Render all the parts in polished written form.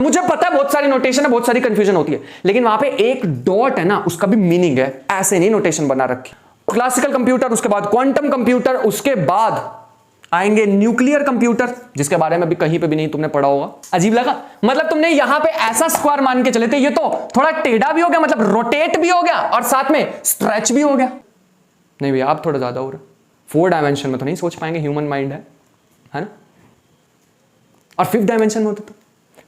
मुझे पता है बहुत सारी नोटेशन है, बहुत सारी कंफ्यूजन होती है, लेकिन वहां पे एक डॉट है ना, उसका भी मीनिंग है, ऐसे नहीं नोटेशन बना रखी। क्लासिकल कंप्यूटर, उसके बाद क्वांटम कंप्यूटर, उसके बाद आएंगे न्यूक्लियर कंप्यूटर, जिसके बारे में भी कहीं पे भी नहीं तुमने पढ़ा होगा। अजीब लगा? मतलब तुमने यहां पे ऐसा स्क्वायर मान के चले थे, ये तो थोड़ा टेढ़ा भी हो गया, मतलब रोटेट भी हो गया और साथ में स्ट्रेच भी हो गया। नहीं भैया आप थोड़ा ज्यादा हो रहा, 4 डायमेंशन में तो नहीं सोच पाएंगे, ह्यूमन माइंड है ना। और 5th डायमेंशन में होते तो,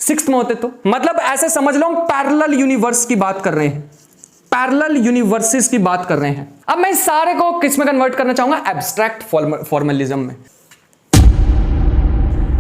6th में होते तो, मतलब ऐसे समझ लो पैरेलल यूनिवर्स की बात कर रहे हैं, पैरेलल यूनिवर्सेस की बात कर रहे हैं। अब मैं इस सारे को किस में कन्वर्ट करना चाहूंगा? एब्स्ट्रैक्ट फॉर्मलिज्म में।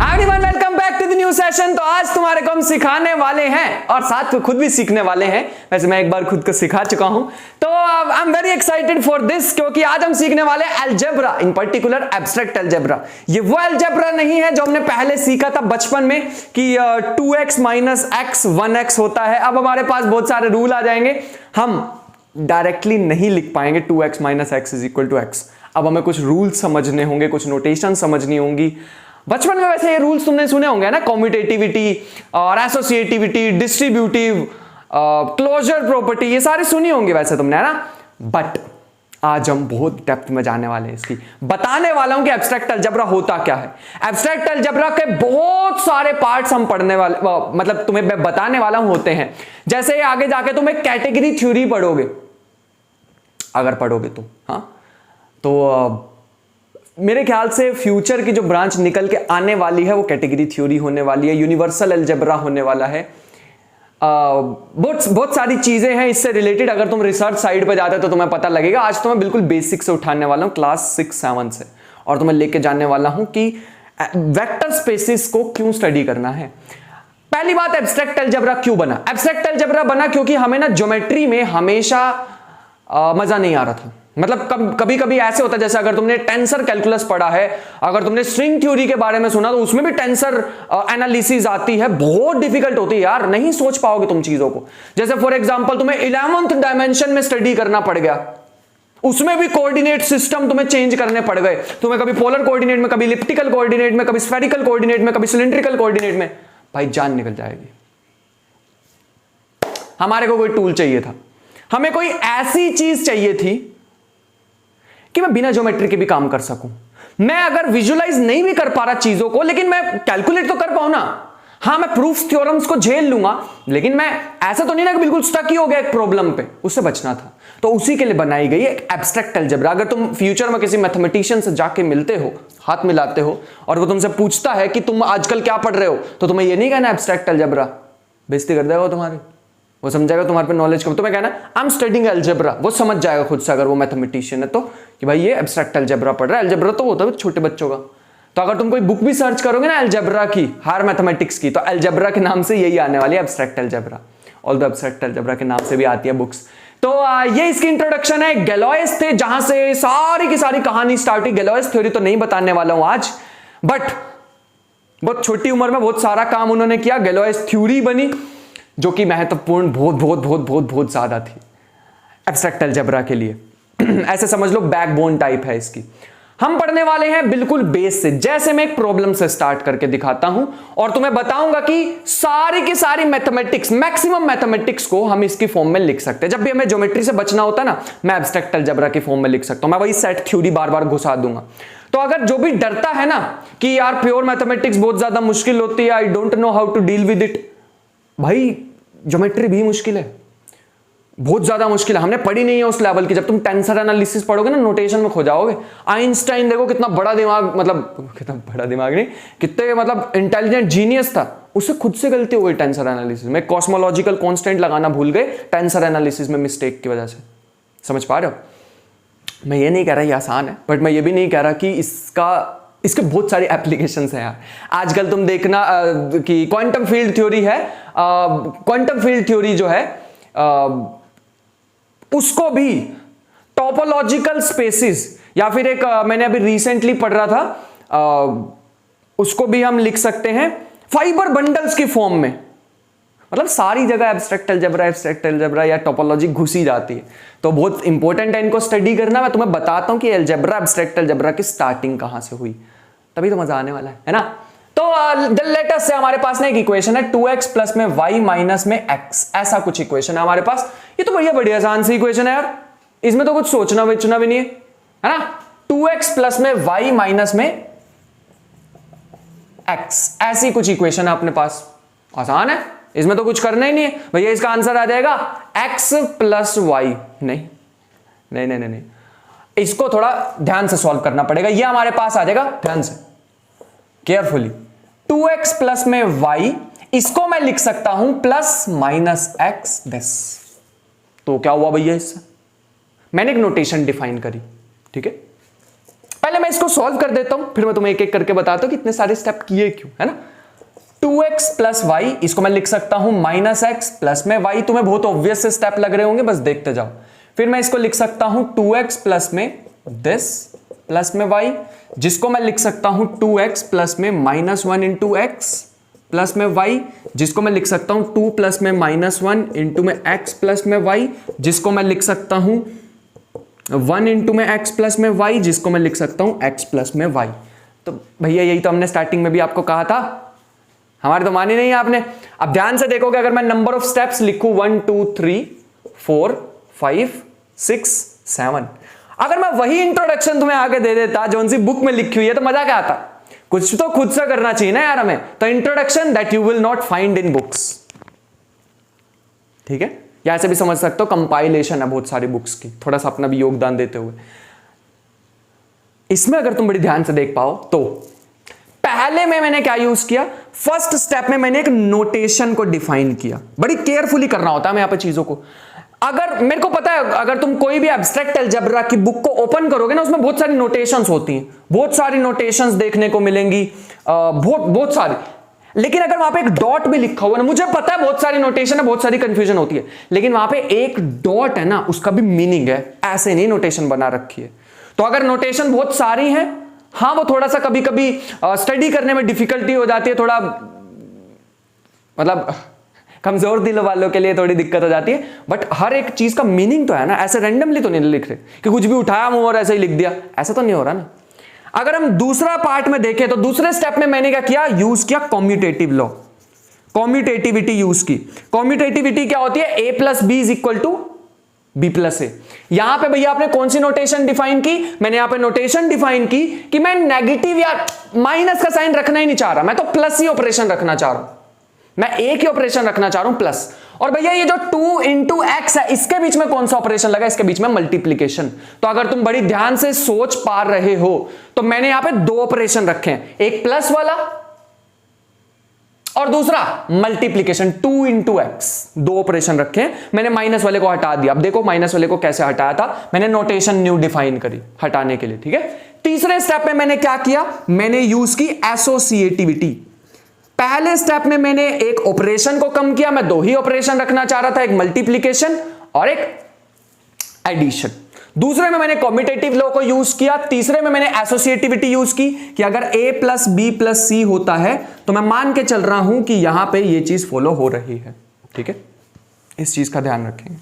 Everyone welcome back to the new session. तो आज तुम्हारे को हम सिखाने वाले हैं और साथ में खुद भी सीखने वाले हैं। वैसे मैं एक बार खुद को सिखा चुका हूं, तो I am very excited for this, क्योंकि आज हम सीखने वाले हैं अलजेब्रा, इन पर्टिकुलर एब्स्ट्रैक्ट अलजेब्रा। ये वो अलजेब्रा नहीं है जो हमने पहले सीखा था बचपन में कि 2x माइनस x 1x होता है। अब हमारे पास बहुत सारे रूल आ जाएंगे, हम डायरेक्टली नहीं लिख पाएंगे 2x minus x is equal to x। अब हमें कुछ रूल्स समझने होंगे, कुछ नोटेशन समझनी होंगी। बचपन में वैसे ये रूल्स तुमने सुने होंगे ना, कॉम्यूटेटिविटी और एसोसिएटिविटी, डिस्ट्रीब्यूटिव, क्लोजर प्रॉपर्टी, ये सारी सुनी होंगी वैसे तुमने, है ना। बट आज हम बहुत डेप्थ में जाने वाले हैं इसकी, बताने वाला हूं कि एब्स्ट्रैक्ट अलजेब्रा होता क्या है। एब्स्ट्रैक्ट अलजेब्रा के बहुत सारे पार्ट्स हम पढ़ने वाले, मतलब तुम्हें मैं बताने वाला हूं होते हैं। जैसे आगे जाके तुम एक कैटेगरी थ्योरी पढ़ोगे, अगर पढ़ोगे तो, हाँ, तो मेरे ख्याल से फ्यूचर की जो ब्रांच निकल के आने वाली है वो कैटेगरी थ्योरी होने वाली है, यूनिवर्सल अलजेब्रा होने वाला है। बहुत सारी चीजें हैं इससे रिलेटेड, अगर तुम रिसर्च साइड पे जाते हो तो तुम्हें पता लगेगा। आज तो मैं बिल्कुल बेसिक से उठाने वाला हूं, क्लास 6-7 से, और तुम्हें लेके जाने वाला हूं कि वेक्टर स्पेसिस को क्यों स्टडी करना है। पहली बात, एब्स्ट्रैक्ट अलजेब्रा क्यों बना? एब्स्ट्रैक्ट अलजेब्रा बना क्योंकि हमें ना ज्योमेट्री में हमेशा मजा नहीं आ रहा था। मतलब कभी कभी ऐसे होता है, जैसे अगर तुमने टेंसर कैलकुलस पढ़ा है, अगर तुमने स्ट्रिंग थ्योरी के बारे में सुना, तो उसमें भी टेंसर एनालिसिस आती है, बहुत डिफिकल्ट होती है यार, नहीं सोच पाओगे तुम चीजों को। जैसे फॉर एग्जांपल तुम्हें 11th डायमेंशन में स्टडी करना पड़ गया, उसमें भी कोऑर्डिनेट सिस्टम तुम्हें चेंज करने पड़ गए। तुम्हें कभी पोलर कोऑर्डिनेट में, कभी इलिप्टिकल कोऑर्डिनेट में, कभी स्फेरिकल कोऑर्डिनेट में, कभी सिलिंड्रिकल कोऑर्डिनेट में, भाई जान निकल जाएगी। हमारे को कोई टूल चाहिए था, हमें कोई ऐसी चीज चाहिए थी कि मैं बिना ज्योमेट्री के भी काम कर सकूं। मैं अगर विजुअलाइज नहीं भी कर पा रहा चीजों को, लेकिन मैं कैलकुलेट तो कर पाऊं ना। हाँ, मैं प्रूफ थ्योरम्स को झेल लूंगा, लेकिन मैं ऐसा तो नहीं ना कि बिल्कुल स्टक ही हो गया एक प्रॉब्लम पे, उससे बचना था। तो उसी के लिए बनाई गई एक एब्स्ट्रैक्ट अलजेब्रा। अगर तुम फ्यूचर में किसी मैथमेटिशियन से जाके मिलते हो, हाथ मिलाते हो, और वो तुमसे पूछता है कि तुम आजकल क्या पढ़ रहे हो, तो तुम्हें ये नहीं कहना एब्स्ट्रैक्ट अलजेब्रा, बेइज्जती कर देगा तुम्हारी। वो समझेगा तुम्हारे पे नॉलेज कम, तुम्हें कहना आई एम स्टडीइंग अलजेब्रा, वो समझ जाएगा खुद से, अगर वो मैथमेटिशियन है तो, कि भाई ये एब्स्ट्रैक्ट अलजेब्रा पढ़ रहा है। अलजेब्रा तो होता है छोटे बच्चों का। तो अगर तुम कोई बुक भी सर्च करोगे ना अलजेब्रा की, हायर मैथमेटिक्स की, तो अलजेब्रा के नाम से यही आने वाली है, abstract algebra. Although abstract algebra के नाम से भी आती है बुक्स। तो ये इसकी इंट्रोडक्शन है। गैलोइस थे जहां से सारी की सारी कहानी स्टार्ट हुई। गैलोइस थ्योरी तो नहीं बताने वाला हूं आज, बट बहुत छोटी उम्र में बहुत सारा काम उन्होंने किया, गैलोइस थ्योरी बनी, जो कि महत्वपूर्ण बहुत बहुत बहुत बहुत बहुत ज्यादा थी एब्स्ट्रैक्ट अलजेब्रा के लिए। ऐसे समझ लो बैकबोन टाइप है इसकी। हम पढ़ने वाले हैं बिल्कुल बेस से। जैसे मैं एक प्रॉब्लम से स्टार्ट करके दिखाता हूं और तुम्हें बताऊंगा कि सारी की सारी मैथमेटिक्स, मैक्सिमम मैथमेटिक्स को हम इसकी फॉर्म में लिख सकते हैं। जब भी हमें ज्योमेट्री से बचना होता है ना, मैं एब्स्ट्रैक्ट अलजेब्रा की फॉर्म में लिख सकता हूं। मैं वही सेट थ्योरी बार बार घुसा दूंगा। तो अगर जो भी डरता है ना कि यार प्योर मैथमेटिक्स बहुत ज्यादा मुश्किल होती है, I don't know how to deal with it, भाई ज्योमेट्री भी मुश्किल है, बहुत ज्यादा मुश्किल है, हमने पढ़ी नहीं है उस लेवल की। जब तुम टेंसर एनालिसिस पढ़ोगे ना, नोटेशन में खो जाओगे। आइंस्टाइन देखो कितना बड़ा दिमाग, मतलब कितना बड़ा दिमाग नहीं, कितने मतलब इंटेलिजेंट जीनियस था, उससे खुद से गलती हो गई टेंसर एनालिसिस में। कॉस्मोलॉजिकल कांस्टेंट लगाना भूल गए टेंसर एनालिसिस में मिस्टेक की वजह से। समझ पा रहे हो? मैं ये नहीं कह रहा ये आसान है, बट मैं ये भी नहीं कह रहा कि इसके बहुत सारी एप्लीकेशंस हैं यार। आजकल तुम देखना कि क्वांटम फील्ड थ्योरी है, क्वांटम फील्ड थ्योरी जो है उसको भी टोपोलॉजिकल स्पेसिस, या फिर एक मैंने अभी रिसेंटली पढ़ रहा था, उसको भी हम लिख सकते हैं फाइबर बंडल्स की फॉर्म में। मतलब सारी जगह एब्स्ट्रैक्ट अलजेब्रा या टोपोलॉजी घुसी जाती है। तो बहुत इंपॉर्टेंट है इनको स्टडी करना। मैं तुम्हें बताता हूं कि अलजेब्रा, एब्स्ट्रैक्ट अलजेब्रा की स्टार्टिंग कहां से हुई, तभी तो मजा आने वाला है ना। तो लेटेस्ट से हमारे पास ना एक इक्वेशन है 2x प्लस में y माइनस में x, ऐसा कुछ इक्वेशन है हमारे पास। ये तो भैया बड़ी आसान सी इक्वेशन है यार, इसमें तो कुछ सोचना वेचना भी नहीं है ना। 2x प्लस में y माइनस में x, ऐसी कुछ इक्वेशन है अपने पास, आसान है, इसमें तो कुछ करना ही नहीं है भैया। इसका आंसर आ जाएगा x प्लस वाई। नहीं नहीं नहीं नहीं, इसको थोड़ा ध्यान से सॉल्व करना पड़ेगा। ये हमारे पास आ जाएगा, ध्यान से केयरफुली, 2x प्लस में y, इसको मैं लिख सकता हूं प्लस माइनस x दिस। तो क्या हुआ भैया, इससे मैंने एक नोटेशन डिफाइन करी, ठीक है। पहले मैं इसको सॉल्व कर देता हूं, फिर मैं तुम्हें एक एक करके बताता हूं कि इतने सारे स्टेप किए क्यों, है ना। 2x प्लस वाई, इसको मैं लिख सकता हूं माइनस x प्लस में y। तुम्हें बहुत ऑब्वियस से स्टेप लग रहे होंगे, बस देखते जाओ। फिर मैं इसको लिख सकता हूं 2x प्लस में दिस प्लस में y, जिसको मैं लिख सकता हूं 2x प्लस में माइनस 1 इंटू एक्स प्लस में y, जिसको मैं लिख सकता हूं 2 प्लस में माइनस 1 इंटू में x प्लस में y, जिसको मैं लिख सकता हूं 1 इंटू में x प्लस में y, जिसको मैं लिख सकता हूं x प्लस में y। तो भैया यही तो हमने स्टार्टिंग में भी आपको कहा था, हमारे तो मानी नहीं आपने। अब ध्यान से देखोगे, अगर मैं नंबर ऑफ स्टेप्स लिखूं 1 2 3 4 5 6 7, अगर मैं वही इंट्रोडक्शन तुम्हें आगे दे देता जो उनसी बुक में लिखी हुई है, तो मजा क्या आता। कुछ तो खुद से करना चाहिए ना यार हमें। तो introduction that you will not find in books, ठीक है। या ऐसे भी समझ सकते हो कंपाइलेशन है बहुत सारी बुक्स की, थोड़ा सा अपना भी योगदान देते हुए। इसमें अगर तुम बड़ी ध्यान से देख पाओ तो पहले में मैंने क्या यूज किया, फर्स्ट स्टेप में मैंने एक नोटेशन को डिफाइन किया। बड़ी केयरफुली करना होता है मैं यहां पे चीजों को। अगर मेरे को पता है, अगर तुम कोई भी एब्स्ट्रैक्ट अलजेब्रा की बुक को ओपन करोगे ना, उसमें बहुत सारी नोटेशंस होती हैं, बहुत सारी नोटेशंस देखने को मिलेंगी, बहुत सारी। लेकिन अगर वहां पे एक डॉट भी लिखा हुआ है ना, मुझे पता है बहुत सारी नोटेशन है, बहुत सारी कंफ्यूजन होती है, लेकिन वहां पे एक डॉट है ना, उसका भी मीनिंग है। ऐसे नहीं नोटेशन बना रखी है। तो अगर नोटेशन बहुत सारी है, हाँ वो थोड़ा सा कभी कभी स्टडी करने में डिफिकल्टी हो जाती है, थोड़ा मतलब कमजोर दिल वालों के लिए थोड़ी दिक्कत हो जाती है। बट हर एक चीज का मीनिंग तो है ना, ऐसे रैंडमली तो नहीं लिख रहे कि कुछ भी उठाया मुंह और ऐसे ही लिख दिया, ऐसा तो नहीं हो रहा ना। अगर हम दूसरा पार्ट में देखें तो दूसरे स्टेप में मैंने क्या किया, यूज किया कॉम्यूटेटिव लॉ, कॉम्यूटेटिविटी यूज की। कॉम्यूटेटिविटी क्या होती है, a plus b is equal to b plus a. यहां पे भैया आपने कौन सी नोटेशन डिफाइन की, मैंने यहां पे नोटेशन डिफाइन की कि मैं नेगेटिव या माइनस का साइन रखना ही नहीं चाह रहा, मैं तो प्लस ही ऑपरेशन रखना चाह रहा हूं, मैं एक ही ऑपरेशन रखना चाह रहा हूं प्लस। और भैया ये जो 2 इंटू एक्स है, इसके बीच में कौन सा ऑपरेशन लगा, इसके बीच में मल्टीप्लीकेशन। तो अगर तुम बड़ी ध्यान से सोच पा रहे हो तो मैंने यहां पे दो ऑपरेशन रखे हैं, एक प्लस वाला और दूसरा मल्टीप्लीकेशन 2 इंटू एक्स, दो ऑपरेशन रखे हैं। मैंने माइनस वाले को हटा दिया। अब देखो माइनस वाले को कैसे हटाया था, मैंने नोटेशन न्यू डिफाइन करी हटाने के लिए, ठीक है। तीसरे स्टेप में मैंने क्या किया, मैंने यूज की एसोसिएटिविटी। पहले स्टेप में मैंने एक ऑपरेशन को कम किया, मैं दो ही ऑपरेशन रखना चाह रहा था, एक मल्टीप्लीकेशन और एक एडिशन। दूसरे में मैंने कॉम्यूटेटिव लॉ को यूज किया। तीसरे में मैंने एसोसिएटिविटी यूज की कि अगर a प्लस बी प्लस सी होता है तो मैं मान के चल रहा हूं कि यहां पे ये चीज फॉलो हो रही है, ठीक है। इस चीज का ध्यान रखेंगे।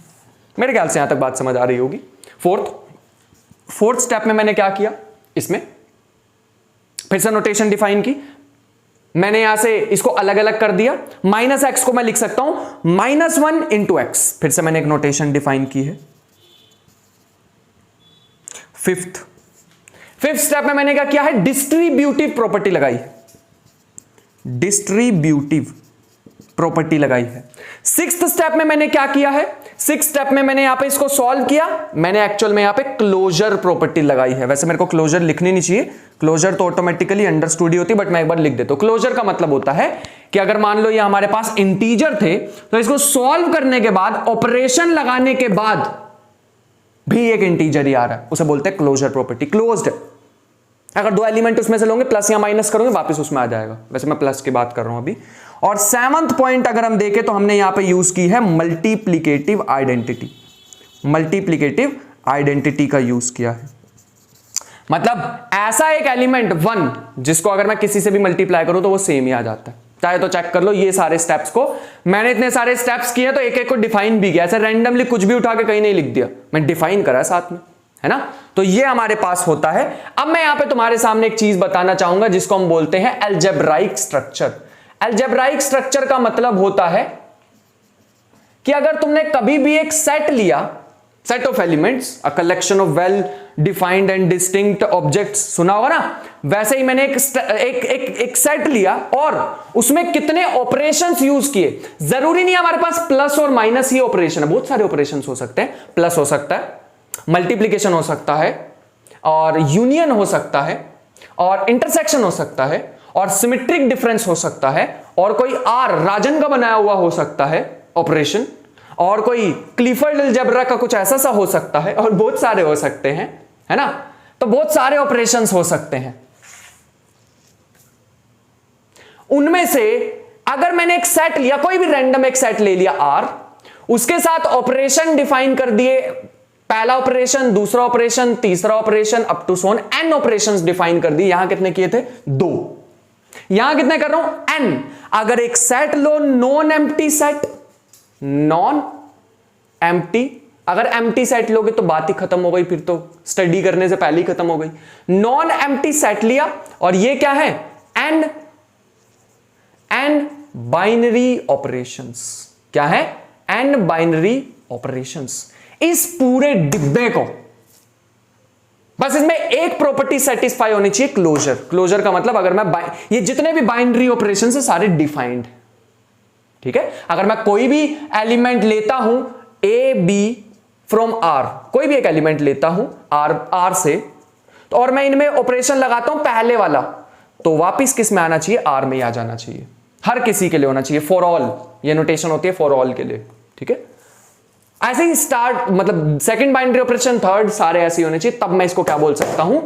मेरे ख्याल से यहां तक बात समझ आ रही होगी। फोर्थ स्टेप में मैंने क्या किया, इसमें फिर से नोटेशन डिफाइन की। मैंने यहां से इसको अलग अलग कर दिया। माइनस एक्स को मैं लिख सकता हूं -1 इंटू एक्स, फिर से मैंने एक नोटेशन डिफाइन की है। फिफ्थ स्टेप में मैंने क्या किया है, डिस्ट्रीब्यूटिव प्रॉपर्टी लगाई है, डिस्ट्रीब्यूटिव प्रॉपर्टी लगाई है। सिक्स्थ स्टेप में मैंने क्या किया है, सिक्स्थ स्टेप में मैंने यहां पे इसको सॉल्व किया, मैंने एक्चुअल में यहां पे क्लोजर प्रॉपर्टी लगाई है। वैसे मेरे को क्लोजर लिखनी नहीं चाहिए, क्लोजर तो ऑटोमेटिकली अंडरस्टूड ही होती, बट मैं एक बार लिख देता हूं। क्लोजर का मतलब होता है कि अगर मान लो ये हमारे पास इंटीजर थे तो इसको सॉल्व करने के बाद, ऑपरेशन लगाने के बाद भी एक इंटीजर ही आ रहा है, उसे बोलते हैं क्लोजर प्रॉपर्टी। क्लोज्ड है, अगर दो एलिमेंट उसमें से लोगे प्लस या माइनस करोगे वापस उसमें आ जाएगा। वैसे मैं प्लस की बात कर रहा हूं अभी। और सेवंथ पॉइंट अगर हम देखें तो हमने यहां पे यूज की है मल्टीप्लिकेटिव आइडेंटिटी। मल्टीप्लिकेटिव आइडेंटिटी का यूज किया है, मतलब ऐसा एक एलिमेंट 1 जिसको अगर मैं किसी से भी मल्टीप्लाई करूं तो वो सेम ही आ जाता है। चाहे तो चेक कर लो ये सारे स्टेप्स को, मैंने इतने सारे स्टेप्स किए तो एक एक को डिफाइन भी किया, ऐसे रैंडमली कुछ भी उठा के कहीं नहीं लिख दिया, मैं डिफाइन करा साथ में, है ना। तो ये हमारे पास होता है। अब मैं यहां पे तुम्हारे सामने एक चीज बताना चाहूंगा जिसको हम बोलते हैं अलजेब्राइक स्ट्रक्चर। अलजेब्राइक स्ट्रक्चर का मतलब होता है कि अगर तुमने कभी भी एक सेट लिया, set of elements, a collection of well defined and distinct objects, सुना होगा ना, वैसे ही मैंने एक सेट लिया और उसमें कितने ऑपरेशंस यूज किए। जरूरी नहीं हमारे पास प्लस और माइनस ही ऑपरेशन है, बहुत सारे ऑपरेशंस हो सकते हैं। प्लस हो सकता है, मल्टीप्लीकेशन हो सकता है, और यूनियन हो सकता है, और इंटरसेक्शन हो सकता है, और सिमेट्रिक डिफरेंस हो सकता है, और कोई आर राजन का बनाया हुआ हो सकता है ऑपरेशन, और कोई क्लिफर्ड अलजेब्रा का कुछ ऐसा सा हो सकता है, और बहुत सारे हो सकते हैं, है ना। तो बहुत सारे ऑपरेशंस हो सकते हैं। उनमें से अगर मैंने एक सेट लिया, कोई भी रैंडम एक सेट ले लिया आर, उसके साथ ऑपरेशन डिफाइन कर दिए, पहला ऑपरेशन, दूसरा ऑपरेशन, तीसरा operation, up to some n operations define कर दिए। यहां कितने किए थे? 2। यहां कितने कर रहा हूं? एन। अगर एक सेट लो, non empty set, non empty, अगर एम्प्टी सेट लोगे तो बात ही खत्म हो गई, फिर तो स्टडी करने से पहले ही खत्म हो गई। नॉन एम्प्टी सेट लिया और ये क्या है? N binary operations. क्या है? N binary operations. इस पूरे डिब्बे को बस इसमें एक प्रॉपर्टी सेटिस्फाई होनी चाहिए, क्लोजर। क्लोजर का मतलब अगर मैं ये जितने भी बाइनरी ऑपरेशंस है सारे डिफाइंड, ठीक है। अगर मैं कोई भी एलिमेंट लेता हूं ए बी फ्रॉम आर, कोई भी एक एलिमेंट लेता हूं आर से, तो और मैं इनमें ऑपरेशन लगाता हूं पहले वाला, तो वापिस किस में आना चाहिए? आर में आ जाना चाहिए। हर किसी के लिए होना चाहिए, फॉर ऑल। ये नोटेशन होती है फॉर ऑल के लिए, ठीक है। ऐसे ही स्टार्ट, मतलब सेकंड बाइनरी ऑपरेशन, थर्ड, सारे ऐसे होने चाहिए, तब मैं इसको क्या बोल सकता हूं?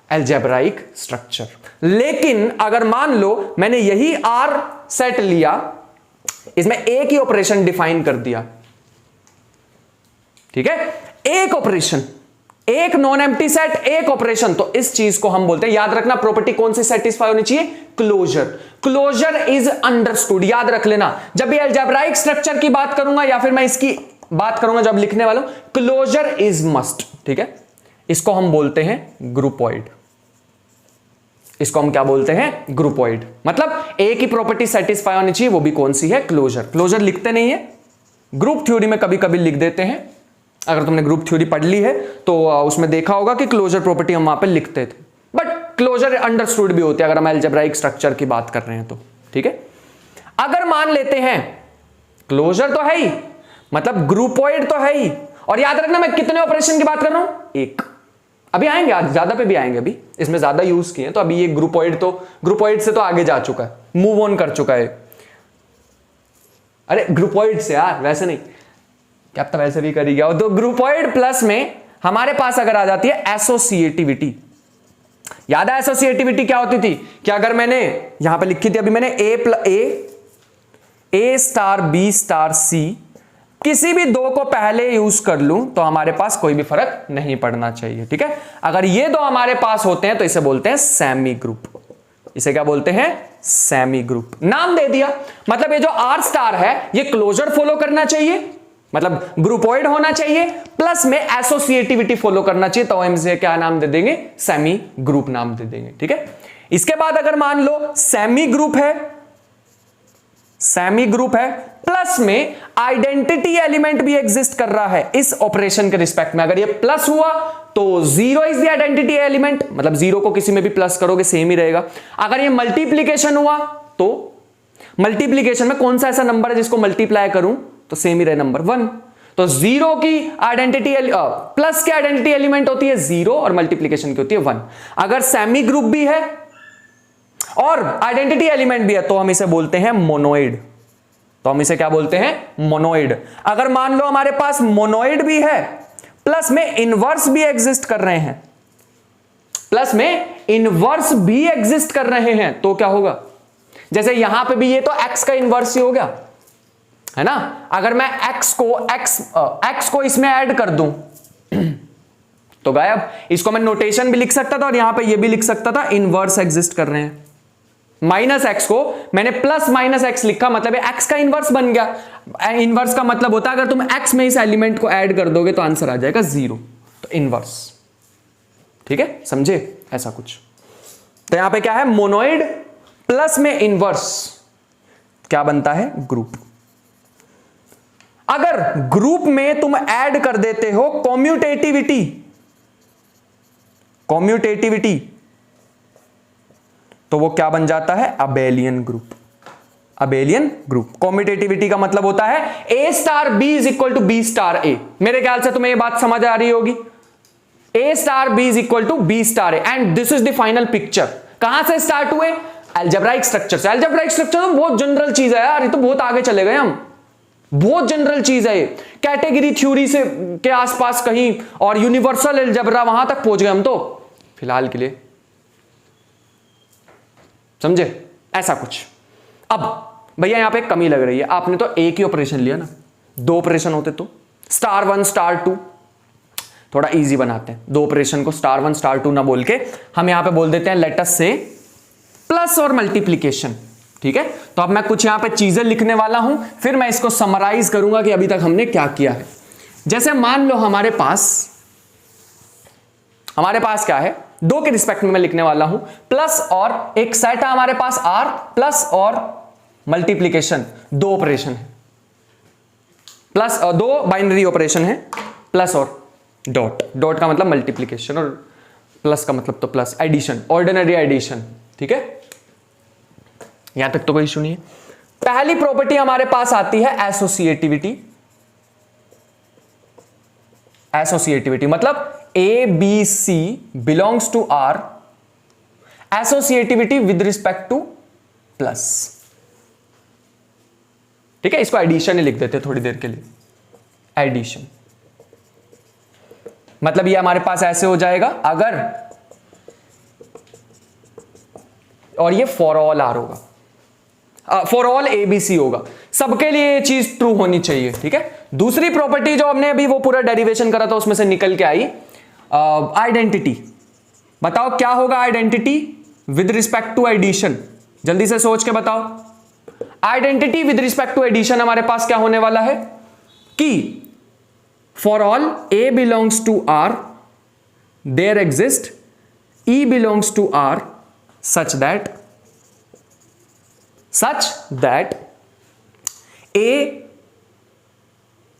Algebraic structure. लेकिन अगर मान लो मैंने यही आर सेट लिया, इसमें एक ही ऑपरेशन डिफाइन कर दिया, ठीक है, एक ऑपरेशन, एक नॉन एम्प्टी सेट, एक ऑपरेशन, तो इस चीज को हम बोलते हैं, याद रखना प्रॉपर्टी कौन सी सेटिस्फाई होनी चाहिए? क्लोजर। क्लोजर इज अंडरस्टूड, याद रख लेना। जब भी अलजेब्राइक स्ट्रक्चर की बात करूंगा या फिर मैं इसकी बात करूंगा जब लिखने वाला हूं, क्लोजर इज मस्ट, ठीक है। इसको हम बोलते हैं ग्रुपॉइड। इसको हम क्या बोलते हैं? ग्रुपॉइड। मतलब एक ही प्रॉपर्टी सेटिस्फाई होनी चाहिए, वो भी कौन सी है? क्लोजर। क्लोजर लिखते नहीं है, ग्रुप थ्योरी में कभी कभी लिख देते हैं। अगर तुमने ग्रुप थ्योरी पढ़ ली है तो उसमें देखा होगा कि क्लोजर प्रॉपर्टी हम वहां पे लिखते थे, बट क्लोजर अंडरस्टूड भी होती है अगर हम अलजेब्राइक स्ट्रक्चर की बात कर रहे हैं तो, ठीक है। अगर मान लेते हैं क्लोजर तो है ही, मतलब ग्रुपॉइड तो है ही, और याद रखना मैं कितने ऑपरेशन की बात कर रहा हूं? एक। अभी आएंगे, आज ज्यादा पे भी आएंगे, अभी इसमें ज्यादा यूज किए, तो अभी ये ग्रुपॉइड से तो आगे जा चुका है, मूव ऑन कर चुका है। अरे ग्रुपॉइड से यार, वैसे नहीं, क्या तो वैसे भी कर ही गया। तो ग्रुपॉइड प्लस में हमारे पास अगर आ जाती है एसोसिएटिविटी। याद है एसोसिएटिविटी क्या होती थी? कि अगर मैंने यहां पे लिखी थी अभी मैंने ए स्टार बी स्टार सी, किसी भी दो को पहले यूज कर लूं तो हमारे पास कोई भी फर्क नहीं पड़ना चाहिए, ठीक है। अगर ये दो हमारे पास होते हैं तो इसे बोलते हैं सेमी ग्रुप। इसे क्या बोलते हैं? Semi group. नाम दे दिया, मतलब ये जो आर स्टार है ये क्लोजर फॉलो करना चाहिए, मतलब ग्रुपॉइड होना चाहिए, प्लस में एसोसिएटिविटी फॉलो करना चाहिए, तो हम इसे क्या नाम दे देंगे? सेमी ग्रुप नाम दे देंगे, ठीक है। इसके बाद अगर मान लो सेमी ग्रुप है प्लस में आइडेंटिटी एलिमेंट भी एग्जिस्ट कर रहा है इस ऑपरेशन के रिस्पेक्ट में। अगर ये प्लस हुआ तो 0 इज द आइडेंटिटी एलिमेंट, मतलब 0 को किसी में भी प्लस करोगे सेम ही रहेगा। अगर ये मल्टीप्लीकेशन हुआ तो मल्टीप्लीकेशन में कौन सा ऐसा नंबर है जिसको मल्टीप्लाई करूं तो सेम ही रहे, नंबर 1। तो 0 की आइडेंटिटी प्लस की आइडेंटिटी एलिमेंट होती है 0 और मल्टीप्लीकेशन की होती है 1। अगर सेमी ग्रुप भी है और आइडेंटिटी एलिमेंट भी है तो हम इसे बोलते हैं मोनोइड। तो हम इसे क्या बोलते हैं? मोनोइड। अगर मान लो हमारे पास मोनोइड भी है प्लस में इनवर्स भी एग्जिस्ट कर रहे हैं, तो क्या होगा? जैसे यहां पे भी ये तो x का इनवर्स ही हो गया, है ना। अगर मैं x को इसमें ऐड कर दूं तो गायब। इसको मैं नोटेशन भी लिख सकता था और यहां पे ये भी लिख सकता था, इनवर्स एग्जिस्ट कर रहे हैं। माइनस एक्स को मैंने प्लस माइनस एक्स लिखा, मतलब एक्स का इनवर्स बन गया। इनवर्स का मतलब होता है अगर तुम एक्स में इस एलिमेंट को ऐड कर दोगे तो आंसर आ जाएगा 0, तो इनवर्स। ठीक है, समझे, ऐसा कुछ। तो यहां पे क्या है, मोनोइड प्लस में इनवर्स क्या बनता है, ग्रुप। अगर ग्रुप में तुम ऐड कर देते हो कॉम्यूटेटिविटी, तो वो क्या बन जाता है, abelian group. Abelian group. Commutativity का मतलब होता है A star B is equal to B star A. मेरे ख्याल से तुम्हें ये बात समझ आ रही होगी, A star B is equal to B star A and this is the final picture. कहां से स्टार्ट हुए, अलजेब्राइक स्ट्रक्चर से। अलजेब्राइक स्ट्रक्चर तो बहुत जनरल चीज है यार, ये तो बहुत आगे चले गए हम, बहुत जनरल चीज है ये। कैटेगरी थ्योरी से के आसपास कहीं और यूनिवर्सल अलजेब्रा वहां तक पहुंच गए हम तो फिलहाल के लिए, समझे, ऐसा कुछ। अब भैया यहां पे कमी लग रही है, आपने तो एक ही ऑपरेशन लिया ना, दो ऑपरेशन होते तो स्टार वन स्टार टू, थोड़ा इजी बनाते हैं। दो ऑपरेशन को स्टार वन स्टार टू ना बोल के हम यहां पे बोल देते हैं लेट अस से प्लस और मल्टीप्लीकेशन, ठीक है। तो अब मैं कुछ यहां पे चीजें लिखने वाला हूं, फिर मैं इसको समराइज करूंगा कि अभी तक हमने क्या किया है। जैसे मान लो हमारे पास क्या है, दो के रिस्पेक्ट में मैं लिखने वाला हूं, प्लस और एक सेट है हमारे पास आर, प्लस और मल्टीप्लीकेशन, दो ऑपरेशन है, प्लस दो बाइनरी ऑपरेशन है, प्लस और डॉट। डॉट का मतलब मल्टीप्लीकेशन और प्लस का मतलब तो प्लस, एडिशन, ऑर्डिनरी एडिशन, ठीक है। यहां तक तो कोई इशू नहीं है। पहली प्रॉपर्टी हमारे पास आती है एसोसिएटिविटी। एसोसिएटिविटी मतलब a b c belongs to R, associativity with respect to plus, ठीक है। इसको एडिशन ही लिख देते हैं थोड़ी देर के लिए, एडिशन। मतलब ये हमारे पास ऐसे हो जाएगा अगर, और ये फॉर ऑल आर होगा, फॉर ऑल एबीसी होगा, सबके लिए ये चीज ट्रू होनी चाहिए, ठीक है। दूसरी प्रॉपर्टी जो हमने अभी वो पूरा डेरिवेशन करा था उसमें से निकल के आई, आइडेंटिटी। बताओ क्या होगा identity with respect to addition, जल्दी से सोच के बताओ। Identity with respect to addition हमारे पास क्या होने वाला है कि for all A belongs to R there exist E belongs to R such that A,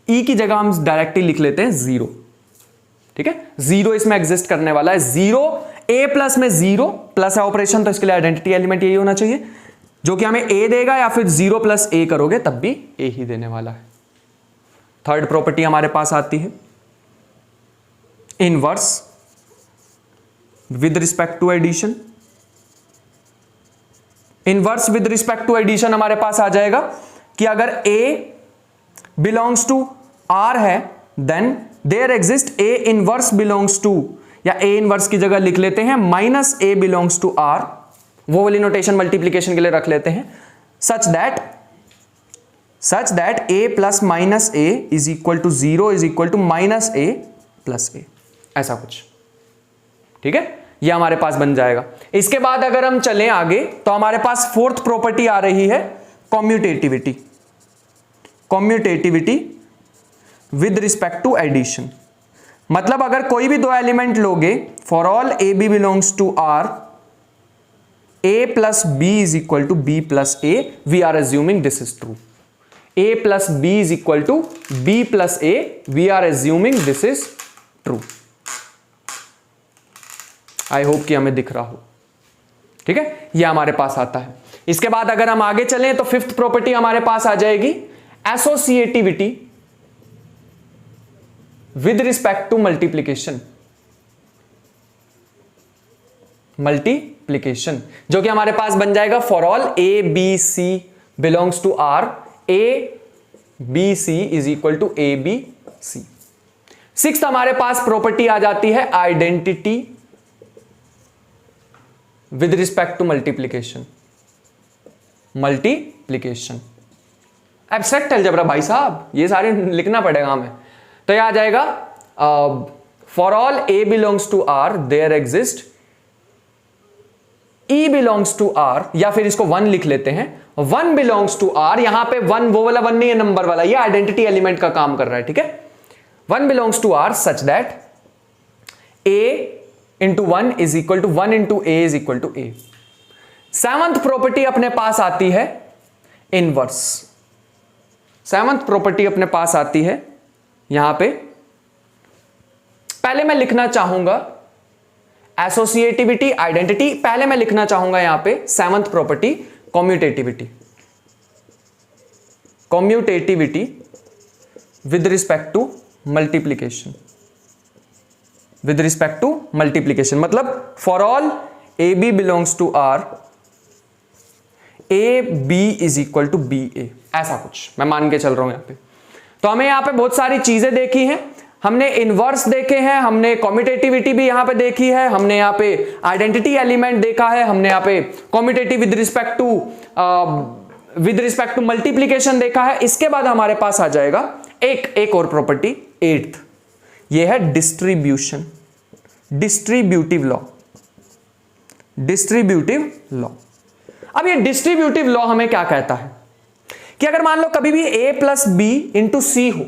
E की जगह हम डायरेक्टली लिख लेते हैं जीरो, ठीक है। जीरो इसमें एग्जिस्ट करने वाला है, जीरो ए प्लस में जीरो, प्लस है ऑपरेशन तो इसके लिए आइडेंटिटी एलिमेंट यही होना चाहिए जो कि हमें ए देगा, या फिर जीरो प्लस ए करोगे तब भी ए ही देने वाला है। थर्ड प्रॉपर्टी हमारे पास आती है inverse with respect to addition. Inverse with respect to addition हमारे पास आ जाएगा कि अगर ए बिलोंग्स टू आर है then there exist a inverse belongs to, या ए इनवर्स की जगह लिख लेते हैं minus a belongs to R, वो वाली नोटेशन मल्टीप्लीकेशन के लिए रख लेते हैं, such that a plus minus a is equal to zero is equal to minus a plus ए, ऐसा कुछ, ठीक है। ये हमारे पास बन जाएगा। इसके बाद अगर हम चलें आगे तो हमारे पास फोर्थ प्रॉपर्टी आ रही है commutativity. Commutativity with respect to addition, मतलब अगर कोई भी दो एलिमेंट लोगे, for all A B belongs to R, a plus b is equal to b plus a, we are assuming this is true. A plus b is equal to b plus a, we are assuming this is true. I hope कि हमें दिख रहा हो, ठीक है। यह हमारे पास आता है। इसके बाद अगर हम आगे चलें तो फिफ्थ प्रॉपर्टी हमारे पास आ जाएगी associativity with respect to multiplication. Multiplication जो कि हमारे पास बन जाएगा for all A b c belongs to R, A b c is equal to a b c. Sixth हमारे पास प्रॉपर्टी आ जाती है identity with respect to multiplication. Multiplication abstract algebra भाई साहब, ये सारे लिखना पड़ेगा हमें। तो यह आ जाएगा for all A belongs to R there exist E belongs to R, या फिर इसको वन लिख लेते हैं, वन बिलोंग्स टू आर। यहां पे वन वो वाला वन नहीं है, नंबर वाला, ये आइडेंटिटी एलिमेंट का काम कर रहा है, ठीक है। One belongs to R such that a into 1 is equal to 1 into a is equal to a. Seventh property अपने पास आती है इनवर्स। सेवंथ प्रॉपर्टी अपने पास आती है यहां पे, पहले मैं लिखना चाहूंगा एसोसिएटिविटी आइडेंटिटी, पहले मैं लिखना चाहूंगा यहां पे seventh property commutativity. Commutativity with respect to multiplication, with respect to multiplication मतलब for all A B belongs to R, A B is equal to B A, ऐसा कुछ मैं मान के चल रहा हूं यहां पे। तो हमें यहां पे बहुत सारी चीजें देखी हैं, हमने इनवर्स देखे हैं, हमने कॉम्यूटेटिविटी भी यहां पे देखी है, हमने यहां पे आइडेंटिटी एलिमेंट देखा है, हमने यहां पे commutative with respect to multiplication देखा है। इसके बाद हमारे पास आ जाएगा एक और प्रॉपर्टी, एट्थ, ये है distribution, distributive law, distributive law. अब ये डिस्ट्रीब्यूटिव लॉ हमें क्या कहता है कि अगर मान लो कभी भी a प्लस बी इंटू सी हो,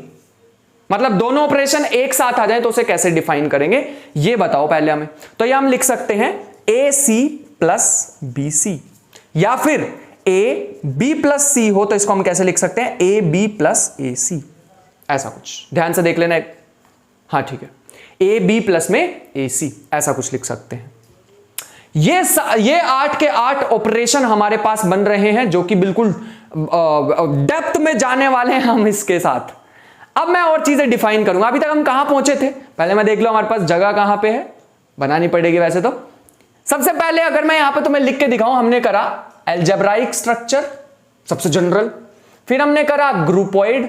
मतलब दोनों ऑपरेशन एक साथ आ जाए, तो उसे कैसे डिफाइन करेंगे ये बताओ पहले हमें। तो ये हम लिख सकते हैं ए सी प्लस बी सी, या फिर ए बी प्लस सी हो तो इसको हम कैसे लिख सकते हैं ए बी प्लस ए सी, ऐसा कुछ ध्यान से देख लेना। हाँ ठीक है, ए बी प्लस में ए सी, ऐसा कुछ लिख सकते हैं। ये 8 के 8 ऑपरेशन हमारे पास बन रहे हैं जो कि बिल्कुल डेप्थ में जाने वाले हैं हम इसके साथ। अब मैं और चीजें डिफाइन करूंगा। अभी तक हम कहां पहुंचे थे, पहले मैं देख लो हमारे पास जगह कहां पे है, बनानी पड़ेगी वैसे तो। सबसे पहले अगर मैं यहां पे तुम्हें लिख के दिखाऊं, हमने करा अलजेब्राइक स्ट्रक्चर सबसे जनरल, फिर हमने करा ग्रुपोइड,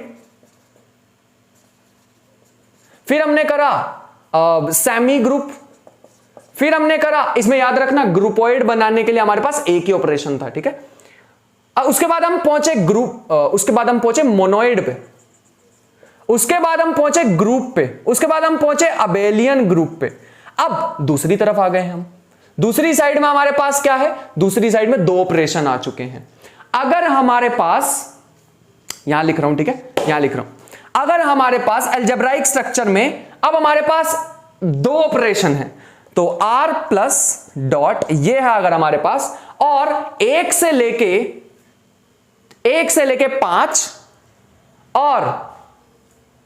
फिर हमने करा सेमी ग्रुप, फिर हमने करा, इसमें याद रखना ग्रुपोइड बनाने के लिए हमारे पास एक ही ऑपरेशन था, ठीक है। उसके बाद हम पहुंचे उसके बाद हम पहुंचे मोनोइड पे, उसके बाद हम पहुंचे ग्रुप पे, उसके बाद हम पहुंचे अबेलियन ग्रुप पे। अब दूसरी तरफ आ गए हम, दूसरी साइड में हमारे पास क्या है, दूसरी साइड में 2 ऑपरेशन आ चुके हैं। अगर हमारे पास, यहां लिख रहा हूं ठीक है, यहां लिख रहा हूं, अगर हमारे पास अलजेब्राइक स्ट्रक्चर में अब हमारे पास 2 ऑपरेशन है, तो r प्लस डॉट ये है अगर हमारे पास, और 1 से लेके 5 और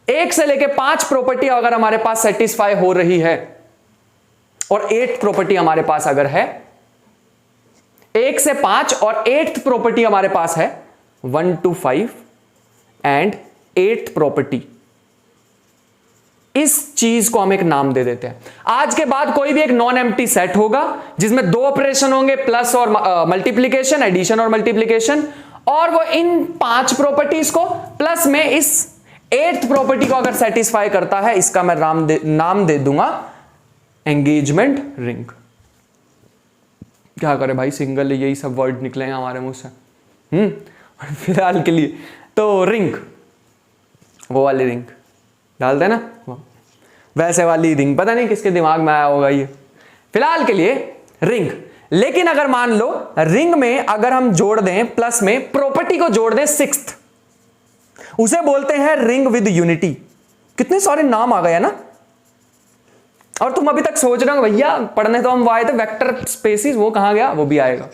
1 से लेके 5 प्रॉपर्टी अगर हमारे पास सेटिस्फाई हो रही है, और 8th प्रॉपर्टी हमारे पास अगर है 1 से 5 और 8th प्रॉपर्टी हमारे पास है 1 to 5 एंड 8th प्रॉपर्टी, इस चीज को हम एक नाम दे देते हैं। आज के बाद कोई भी एक नॉन एम्प्टी सेट होगा जिसमें 2 ऑपरेशन होंगे, प्लस और मल्टीप्लीकेशन, एडिशन और मल्टीप्लीकेशन, और वो इन 5 प्रॉपर्टीज को प्लस में इस 8th प्रॉपर्टी को अगर सेटिस्फाई करता है, इसका मैं नाम दे दूंगा एंगेजमेंट रिंग। क्या करें भाई, सिंगल यही सब वर्ड निकले हैं हमारे मुंह से। फिलहाल के लिए तो रिंग, वो वाली रिंग डाल देना, वैसे वाली रिंग, पता नहीं किसके दिमाग में आया होगा ये। फिलहाल के लिए रिंग। लेकिन अगर मान लो रिंग में अगर हम जोड़ दें, प्लस में प्रॉपर्टी को जोड़ दें 6th, उसे बोलते हैं रिंग विद यूनिटी। कितने सारे नाम आ गए ना। और तुम अभी तक सोच रहे हो भैया पढ़ने तो हम वो आए थे वेक्टर स्पेसिस, वो कहां गया, वो भी आएगा।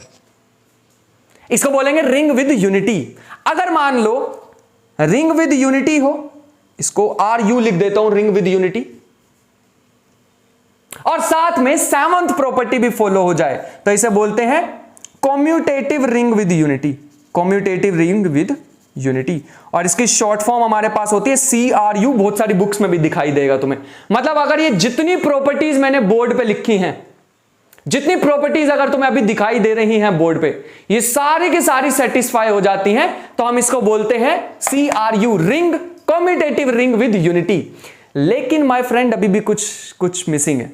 इसको बोलेंगे रिंग विद यूनिटी। अगर मान लो रिंग विद यूनिटी हो, इसको RU लिख देता हूं, रिंग विद यूनिटी, और साथ में 7th प्रॉपर्टी भी फॉलो हो जाए, तो इसे बोलते हैं commutative ring with unity, commutative ring with unity. और इसकी शॉर्ट फॉर्म हमारे पास होती है CRU, बहुत सारी बुक्स में भी दिखाई देगा तुम्हें। मतलब अगर ये जितनी प्रॉपर्टीज मैंने बोर्ड पे लिखी हैं, जितनी प्रॉपर्टीज अगर तुम्हें अभी दिखाई दे रही हैं बोर्ड पे, ये सारी की सारी सेटिस्फाई हो जाती हैं, तो हम इसको बोलते हैं CRU, ring, commutative ring with unity. लेकिन माय फ्रेंड अभी भी कुछ मिसिंग है।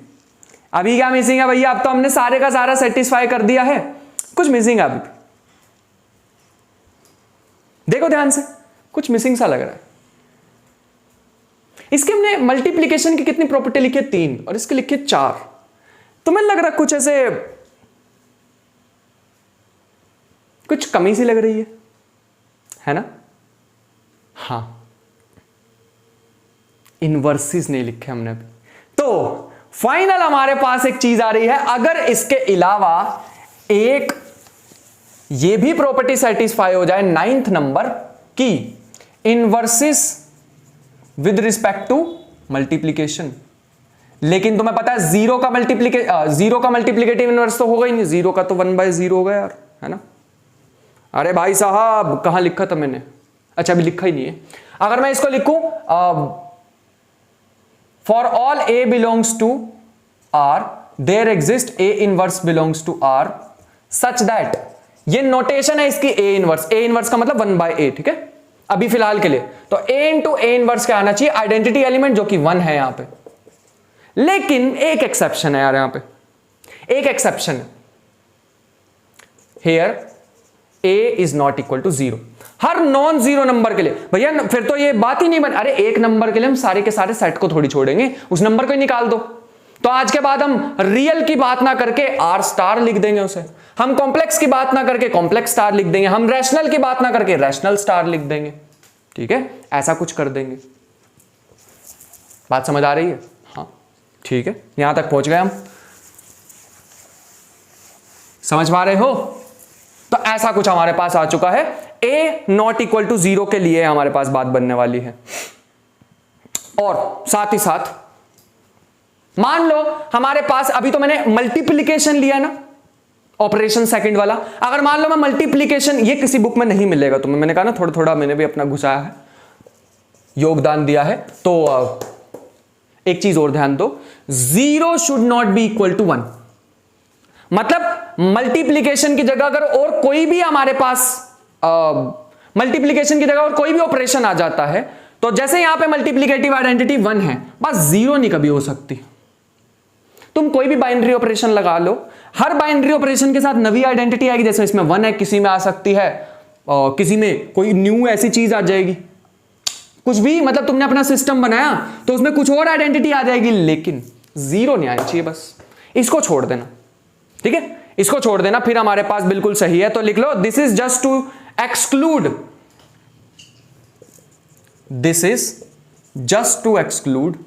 अभी क्या मिसिंग है भैया, अब तो हमने सारे का सारा सेटिस्फाई कर दिया है, कुछ मिसिंग है अभी भी। देखो ध्यान से, कुछ मिसिंग सा लग रहा है। इसके हमने मल्टीप्लीकेशन की कितनी प्रॉपर्टी लिखी है, 3, और इसके लिखी है 4। तुम्हें लग रहा कुछ ऐसे कुछ कमी सी लग रही है ना। हाँ, इनवर्सिस नहीं लिखे हमने अभी, तो फाइनल हमारे पास एक चीज आ रही है, अगर इसके अलावा एक ये भी प्रॉपर्टी सेटिस्फाई हो जाए 9th नंबर की इनवर्सिस विद रिस्पेक्ट टू मल्टीप्लीकेशन। लेकिन तुम्हें पता है जीरो का मल्टीप्लीकेटिव इनवर्स तो होगा ही नहीं, जीरो का तो 1/0 होगा यार, है ना। अरे भाई साहब कहां लिखा था मैंने, अच्छा अभी लिखा ही नहीं है। अगर मैं इसको लिखूं for all A belongs to R there exist a inverse belongs to R such that, ये नोटेशन है इसकी ए इनवर्स का मतलब 1/a, ठीक है अभी फिलहाल के लिए। तो a इंटू ए इनवर्स क्या आना चाहिए, आइडेंटिटी एलिमेंट जो कि 1 है यहां पे। लेकिन एक एक्सेप्शन है यार, यहां पे एक एक्सेप्शन है, here a is not equal to 0 हर नॉन जीरो नंबर के लिए। भैया फिर तो ये बात ही नहीं बन, अरे एक नंबर के लिए हम सारे के सारे सेट को थोड़ी छोड़ेंगे, उस नंबर को ही निकाल दो। तो आज के बाद हम रियल की बात ना करके आर स्टार लिख देंगे उसे, हम कॉम्प्लेक्स की बात ना करके कॉम्प्लेक्स स्टार लिख देंगे, हम रैशनल की बात ना करके रैशनल स्टार लिख देंगे, ठीक है ऐसा कुछ कर देंगे। बात समझ आ रही है? हाँ ठीक है, यहां तक पहुंच गए हम, समझ पा रहे हो? तो ऐसा कुछ हमारे पास आ चुका है, a नॉट इक्वल टू 0 के लिए हमारे पास बात बनने वाली है। और साथ ही साथ मान लो हमारे पास, अभी तो मैंने मल्टीप्लीकेशन लिया ना ऑपरेशन सेकंड वाला, अगर मान लो मैं मल्टीप्लीकेशन, ये किसी बुक में नहीं मिलेगा तुम्हें, मैंने कहा ना थोड़ा थोड़ा मैंने भी अपना घुसाया है, योगदान दिया है। तो एक चीज और ध्यान दो, 0 should not be equal to 1, मतलब मल्टीप्लीकेशन की जगह अगर और कोई भी हमारे पास मल्टीप्लीकेशन की जगह और कोई भी ऑपरेशन आ जाता है, तो जैसे यहां पे मल्टीप्लीकेटिव आइडेंटिटी 1 है, बस 0 नहीं कभी हो सकती। तुम कोई भी बाइनरी ऑपरेशन लगा लो, हर बाइनरी ऑपरेशन के साथ नवी आइडेंटिटी आएगी, जैसे इसमें 1 है, किसी में आ सकती है, किसी में कोई न्यू ऐसी चीज आ जाएगी, कुछ भी, मतलब तुमने अपना सिस्टम बनाया तो उसमें कुछ और आइडेंटिटी आ जाएगी, लेकिन 0 नहीं आनी चाहिए, बस इसको छोड़ देना, ठीक है इसको छोड़ देना, फिर हमारे पास बिल्कुल सही है। तो लिख लो, this is just to exclude, this is just to exclude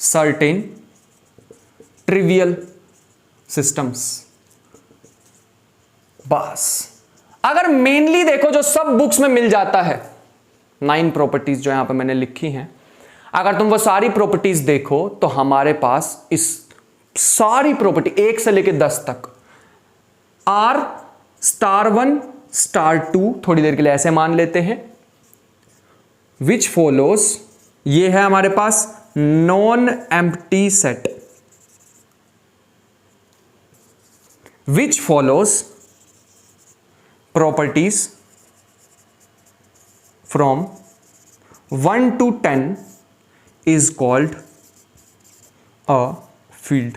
certain trivial systems। बस अगर मेनली देखो जो सब बुक्स में मिल जाता है, 9 प्रॉपर्टीज जो यहां पे मैंने लिखी हैं, अगर तुम वो सारी प्रॉपर्टीज देखो तो हमारे पास इस सारी प्रॉपर्टी 1 से लेकर 10 तक, R *1 *2 थोड़ी देर के लिए ऐसे मान लेते हैं, विच फॉलोज, ये है हमारे पास non empty set, which follows properties from 1 to 10 is called a field.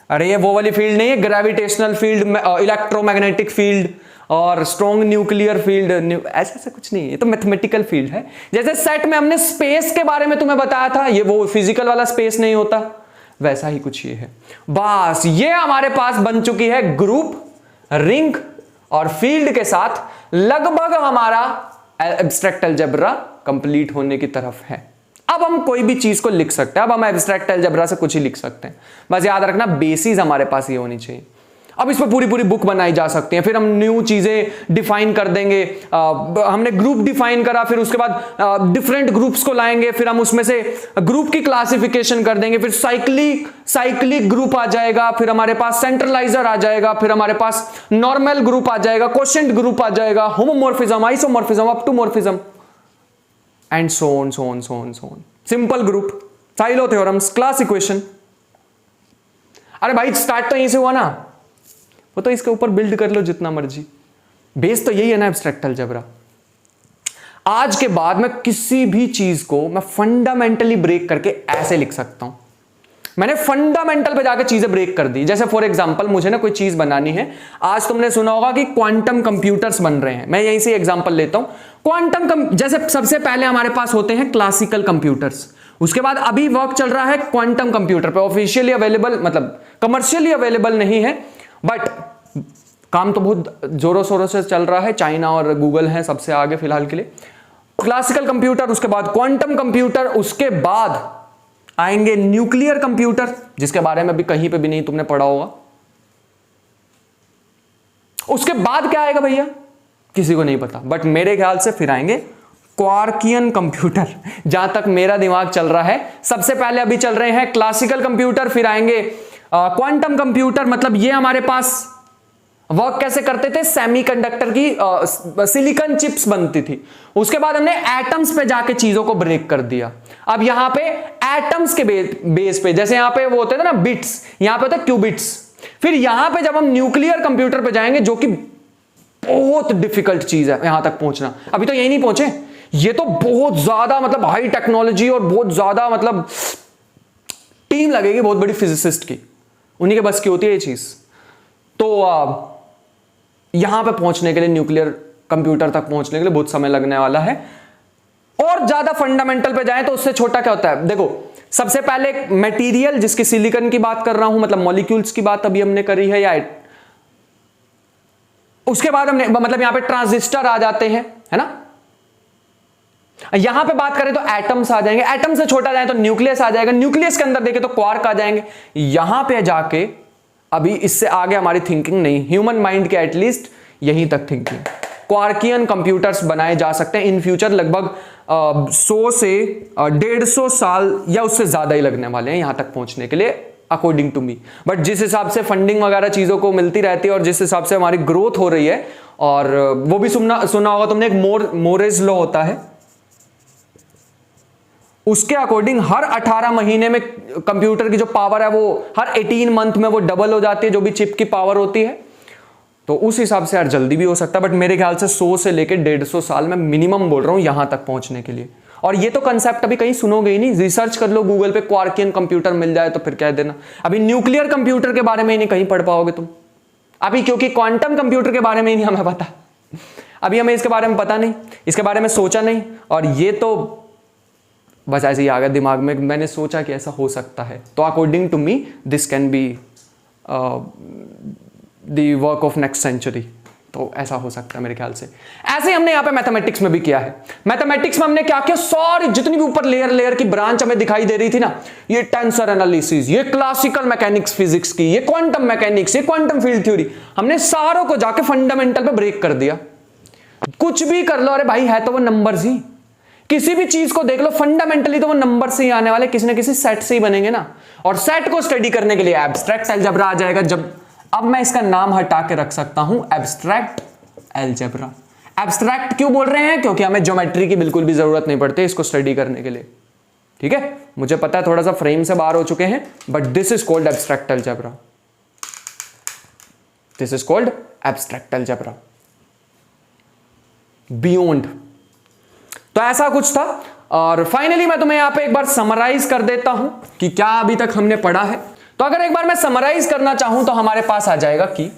अरे ये वो वाली फील्ड नहीं है, ग्रेविटेशनल फील्ड, इलेक्ट्रोमैग्नेटिक फील्ड और स्ट्रॉन्ग न्यूक्लियर फील्ड, ऐसा कुछ नहीं है, ये तो मैथमेटिकल फील्ड है। जैसे सेट में हमने स्पेस के बारे में तुम्हें बताया था, ये वो फिजिकल वाला स्पेस नहीं होता, वैसा ही कुछ ये है। बस ये हमारे पास बन चुकी है ग्रुप, रिंग और फील्ड के साथ लगभग हमारा एब्स्ट्रैक्ट अलजेब्रा कंप्लीट होने की तरफ है। अब हम कोई भी चीज को लिख सकते हैं, अब हम एब्स्ट्रैक्ट अलजेब्रा से कुछ ही लिख सकते हैं, बस याद रखना बेसिस हमारे पास ये होनी चाहिए। अब इस पर पूरी पूरी बुक बनाई जा सकती है, फिर हम न्यू चीजें डिफाइन कर देंगे। हमने ग्रुप डिफाइन करा, फिर उसके बाद डिफरेंट ग्रुप्स को लाएंगे, फिर हम उसमें से ग्रुप की क्लासिफिकेशन कर देंगे, फिर साइक्लिक ग्रुप आ जाएगा, फिर हमारे पास सेंट्रलाइजर आ जाएगा, फिर हमारे पास नॉर्मल ग्रुप आ जाएगा, क्वोशिएंट ग्रुप आ जाएगा, homomorphism, isomorphism, automorphism and so on so on so on so on. Simple group, Sylow theorems, class equation. अरे भाई स्टार्ट तो यहीं से हुआ ना, वो तो इसके ऊपर बिल्ड कर लो जितना मर्जी, बेस तो यही है ना एब्स्ट्रैक्ट अलजेब्रा। आज के बाद मैं किसी भी चीज को मैं फंडामेंटली ब्रेक करके ऐसे लिख सकता हूं। मैंने फंडामेंटल पे जाकर चीजें ब्रेक कर दी। जैसे फॉर एग्जांपल मुझे ना कोई चीज बनानी है, आज तुमने सुना होगा कि क्वांटम कंप्यूटर्स बन रहे हैं, मैं यहीं से एग्जांपल लेता हूं। जैसे सबसे पहले हमारे पास होते हैं क्लासिकल कंप्यूटर्स, उसके बाद अभी वर्क चल रहा है क्वांटम कंप्यूटर पे, ऑफिशियली अवेलेबल, मतलब कमर्शियली अवेलेबल नहीं है, बट काम तो बहुत जोरों शोरों से चल रहा है। चाइना और गूगल है सबसे आगे फिलहाल के लिए। क्लासिकल कंप्यूटर, उसके बाद क्वांटम कंप्यूटर, उसके बाद आएंगे न्यूक्लियर कंप्यूटर, जिसके बारे में अभी कहीं पे भी नहीं तुमने पढ़ा होगा। उसके बाद क्या आएगा भैया, किसी को नहीं पता, बट मेरे ख्याल से फिर आएंगे क्वार्कियन कंप्यूटर, जहां तक मेरा दिमाग चल रहा है। सबसे पहले अभी चल रहे हैं क्लासिकल कंप्यूटर, फिर आएंगे क्वांटम कंप्यूटर। मतलब ये हमारे पास वर्क कैसे करते थे, सेमीकंडक्टर की सिलिकॉन चिप्स बनती थी। उसके बाद हमने एटम्स पे जाके चीजों को ब्रेक कर दिया। अब यहां पे एटम्स के बेस पे, जैसे यहां पे वो होते थे ना बिट्स, यहां पे होते क्यूबिट्स। फिर यहां पे जब हम न्यूक्लियर कंप्यूटर पे जाएंगे, जो कि बहुत डिफिकल्ट चीज है यहां तक पहुंचना, अभी तो यही नहीं पहुंचे, ये तो बहुत ज्यादा मतलब हाई टेक्नोलॉजी और बहुत ज्यादा मतलब टीम लगेगी बहुत बड़ी फिजिसिस्ट की, उन्हीं के बस की होती है ये चीज। तो यहां पे पहुंचने के लिए, न्यूक्लियर कंप्यूटर तक पहुंचने के लिए बहुत समय लगने वाला है। और ज्यादा फंडामेंटल पे जाएं तो उससे छोटा क्या होता है, देखो सबसे पहले मटेरियल जिसकी सिलिकॉन की बात कर रहा हूं, मतलब मॉलिक्यूल्स की बात अभी हमने करी है, या उसके बाद हमने मतलब यहां पे ट्रांजिस्टर आ जाते हैं, है ना। यहां पे बात करें तो एटम्स आ जाएंगे, एटम से छोटा जाए तो न्यूक्लियस आ जाएगा, न्यूक्लियस के अंदर देखें तो क्वार्क आ जाएंगे। यहां पे जाके अभी इससे आगे हमारी थिंकिंग नहीं, ह्यूमन माइंड के एटलीस्ट यहीं तक थिंकिंग। क्वार्कियन कंप्यूटर्स बनाए जा सकते हैं इन फ्यूचर, लगभग 100 से 150 साल या उससे ज्यादा ही लगने वाले हैं यहां तक पहुंचने के लिए, अकॉर्डिंग टू मी। बट जिस हिसाब से फंडिंग वगैरह चीजों को मिलती रहती है और जिस हिसाब से हमारी ग्रोथ हो रही है, और वो भी सुना होगा तुमने, एक मोरेज लॉ होता है, उसके अकॉर्डिंग हर 18 महीने में कंप्यूटर की जो पावर है वो हर 18 मंथ में वो डबल हो जाती है, जो भी चिप की पावर होती है। तो उस हिसाब से यार जल्दी भी हो सकता है, बट मेरे ख्याल से 100 से लेकर 150 साल में मिनिमम बोल रहा हूं यहां तक पहुंचने के लिए। और ये तो कंसेप्ट अभी कहीं सुनोगे ही नहीं, रिसर्च कर लो गूगल पे, क्वार्कियन कंप्यूटर मिल जाए तो फिर कह देना। अभी न्यूक्लियर कंप्यूटर के बारे में ही नहीं कहीं पढ़ पाओगे तुम अभी, क्योंकि क्वांटम कंप्यूटर के बारे में ही नहीं हमें पता, अभी हमें इसके बारे में पता नहीं, इसके बारे में सोचा नहीं, और ये तो बस ऐसे ही आ गया दिमाग में, मैंने सोचा कि ऐसा हो सकता है। तो according to me this can be the work of next century, तो ऐसा हो सकता है मेरे ख्याल से। ऐसे हमने यहाँ पे मैथमेटिक्स में भी किया है। मैथमेटिक्स में हमने क्या किया, सारी जितनी भी ऊपर लेयर की ब्रांच हमें दिखाई दे रही थी ना, ये टेंसर एनालिसिस, ये क्लासिकल मैकेनिक्स फिजिक्स की, ये क्वांटम मैकेनिक्स, ये क्वांटम फील्ड थ्योरी, हमने सारों को जाके फंडामेंटल पे ब्रेक कर दिया। कुछ भी कर लो, अरे भाई है तो वो नंबर्स ही, किसी भी चीज को देख लो फंडामेंटली तो वो नंबर से ही आने वाले, किसी ना किसी सेट से ही बनेंगे ना। और सेट को स्टडी करने के लिए एब्स्ट्रैक्ट अलजेब्रा आ जाएगा। जब अब मैं इसका नाम हटा के रख सकता हूं एब्स्ट्रैक्ट अलजेब्रा। एब्स्ट्रैक्ट क्यों बोल रहे हैं, क्योंकि हमें ज्योमेट्री की बिल्कुल भी जरूरत नहीं पड़ती इसको स्टडी करने के लिए, ठीक है। मुझे पता है थोड़ा सा फ्रेम से बाहर हो चुके हैं, but this is called abstract algebra, this is called abstract algebra beyond. तो ऐसा कुछ था। और फाइनली मैं तुम्हें यहां पे एक बार समराइज कर देता हूं कि क्या अभी तक हमने पढ़ा है। तो अगर एक बार मैं समराइज करना चाहूं तो हमारे पास आ जाएगा कि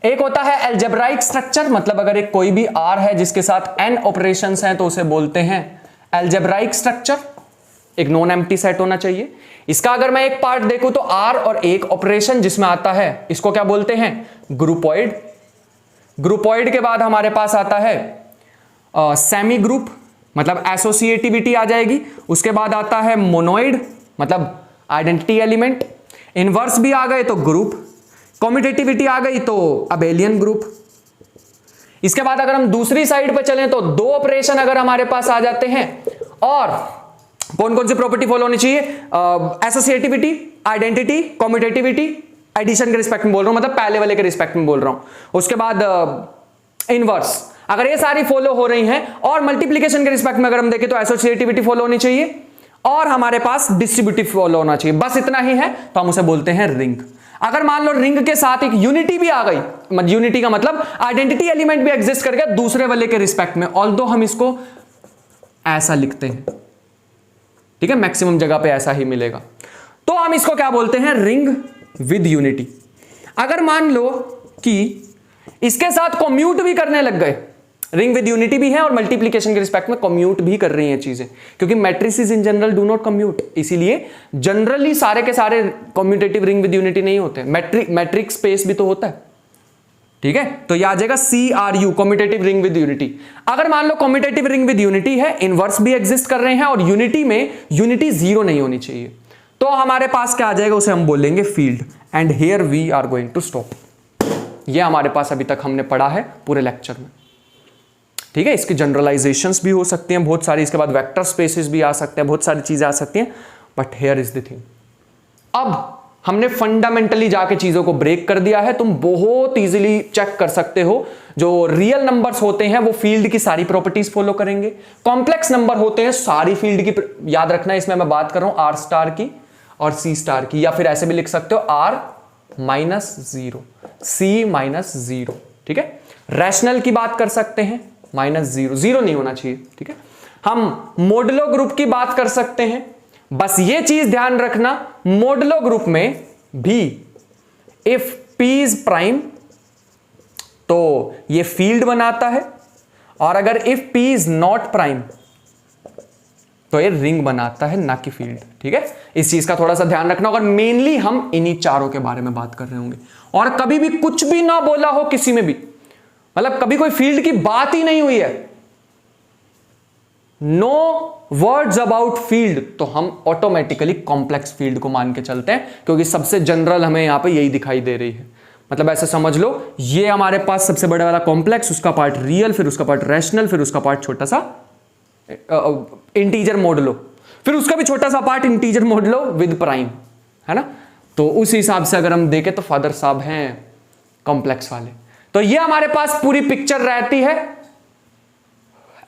एक होता है अलजेब्राइक स्ट्रक्चर, मतलब अगर एक कोई भी आर है जिसके साथ n ऑपरेशंस हैं तो उसे बोलते हैं अलजेब्राइक स्ट्रक्चर। एक नॉन एम्प्टी सेट होना चाहिए। इसका अगर मैं एक पार्ट देखूं तो आर और एक ऑपरेशन जिसमें आता है, इसको क्या बोलते हैं, ग्रुपॉइड। ग्रुपॉइड के बाद हमारे पास आता है सेमी ग्रुप, मतलब एसोसिएटिविटी आ जाएगी। उसके बाद आता है मोनोइड, मतलब आइडेंटिटी एलिमेंट। इनवर्स भी आ गए तो ग्रुप, कम्यूटेटिविटी आ गई तो अबेलियन ग्रुप। इसके बाद अगर हम दूसरी साइड पर चलें तो दो ऑपरेशन अगर हमारे पास आ जाते हैं, और कौन कौन सी प्रॉपर्टी फॉलो होनी चाहिए, एसोसिएटिविटी, आइडेंटिटी, कम्यूटेटिविटी, एडिशन के रिस्पेक्ट में बोल रहा हूं, मतलब पहले वाले के रिस्पेक्ट में बोल रहा हूं। उसके बाद इनवर्स, अगर ये सारी फॉलो हो रही हैं, और मल्टीप्लिकेशन के रिस्पेक्ट में अगर हम देखें तो एसोसिएटिविटी फॉलो होनी चाहिए, और हमारे पास डिस्ट्रीब्यूटिव फॉलो होना चाहिए। बस इतना ही है तो हम उसे बोलते हैं रिंग। अगर मान लो रिंग के साथ एक यूनिटी भी आ गई, यूनिटी का मतलब आइडेंटिटी एलिमेंट भी एग्जिस्ट कर गया दूसरे वाले के रिस्पेक्ट में, ऑल्दो हम इसको ऐसा लिखते हैं, ठीक है, मैक्सिमम जगह पे ऐसा ही मिलेगा, तो हम इसको क्या बोलते हैं, रिंग विद यूनिटी। अगर मान लो कि इसके साथ कम्यूट भी करने लग गए, रिंग विद यूनिटी भी है और मल्टीप्लिकेशन के रिस्पेक्ट में कम्यूट भी कर रही हैं चीजें, क्योंकि matrices in general do not commute, इसीलिए जनरली सारे के सारे कम्यूटेटिव रिंग विद यूनिटी नहीं होते। मैट्रिक स्पेस भी तो होता है, ठीक है, तो यह आ जाएगा CRU, commutative ring with unity. अगर मान लो कम्यूटेटिव रिंग विद यूनिटी है, इनवर्स भी एग्जिस्ट कर रहे हैं और यूनिटी में यूनिटी 0 नहीं होनी चाहिए, तो हमारे पास क्या आ जाएगा, उसे हम बोलेंगे field. And here we are going to stop. ये हमारे पास अभी तक हमने पढ़ा है पूरे लेक्चर में, ठीक है। इसकी जनरलाइजेशंस भी हो सकती हैं बहुत सारी, इसके बाद वेक्टर स्पेसेस भी आ सकते हैं, बहुत सारी चीजें आ सकती हैं, but here is the thing. अब हमने फंडामेंटली जाके चीजों को ब्रेक कर दिया है। तुम बहुत इजीली चेक कर सकते हो, जो रियल नंबर्स होते हैं वो फील्ड की सारी प्रॉपर्टीज फॉलो करेंगे, कॉम्प्लेक्स नंबर होते हैं सारी फील्ड की, याद रखना इसमें मैं बात कर रहा हूं R स्टार की और C स्टार की, या फिर ऐसे भी लिख सकते हो R-0, C-0, ठीक है। रैशनल की बात कर सकते हैं, -0, 0 नहीं होना चाहिए, ठीक है। हम मॉडुलो ग्रुप की बात कर सकते हैं, बस ये चीज ध्यान रखना, मॉडुलो ग्रुप में भी इफ P इज प्राइम तो ये फील्ड बनाता है, और अगर if P is not prime तो ये रिंग बनाता है, ना कि फील्ड, ठीक है। इस चीज का थोड़ा सा ध्यान रखना, और मेनली हम इन्हीं चारों के बारे में बात कर रहे होंगे। और कभी भी कुछ भी ना बोला हो किसी में भी, मतलब कभी कोई फील्ड की बात ही नहीं हुई है, नो वर्ड्स अबाउट फील्ड, तो हम ऑटोमेटिकली कॉम्प्लेक्स फील्ड को मान के चलते हैं, क्योंकि सबसे जनरल हमें यहां पे यही दिखाई दे रही है। मतलब ऐसे समझ लो, ये हमारे पास सबसे बड़ा वाला कॉम्प्लेक्स, उसका पार्ट रियल, फिर उसका पार्ट रैशनल, फिर उसका पार्ट छोटा सा इंटीजर मॉडुलो, फिर उसका भी छोटा सा part integer modulo with prime, है ना। तो उस हिसाब से अगर हम देखें तो फादर साहब हैं कॉम्प्लेक्स वाले। तो ये हमारे पास पूरी पिक्चर रहती है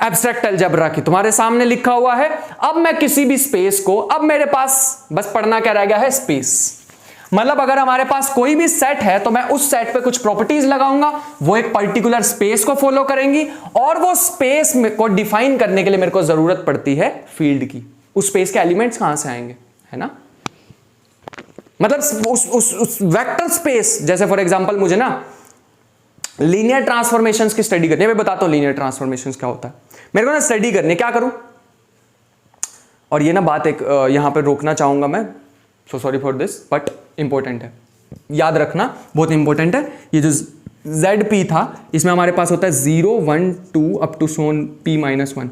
एब्स्ट्रैक्ट अलजेब्रा की, तुम्हारे सामने लिखा हुआ है। अब मैं किसी भी स्पेस को, अब मेरे पास बस पढ़ना क्या रह गया है, स्पेस। मतलब अगर हमारे पास कोई भी सेट है तो मैं उस सेट पे कुछ प्रॉपर्टीज लगाऊंगा, वो एक पर्टिकुलर स्पेस को फॉलो करेंगी, और वो स्पेस को डिफाइन करने के लिए मेरे को जरूरत पड़ती है फील्ड की। उस स्पेस के एलिमेंट्स कहां से आएंगे, है ना। मतलब उस वेक्टर स्पेस, जैसे फॉर एग्जांपल मुझे ना लीनियर ट्रांसफॉर्मेशंस की स्टडी करनी है, मैं बताता हूं लीनियर ट्रांसफॉर्मेशंस क्या होता है, मेरे को ना स्टडी करनी है, क्या करूं। और ये ना बात एक यहां पे रोकना चाहूंगा मैं, so sorry for this, but important है, याद रखना, बहुत इंपॉर्टेंट है। ये जो ZP था, इसमें हमारे पास होता है 0, 1, 2 अप टू सोन P-1।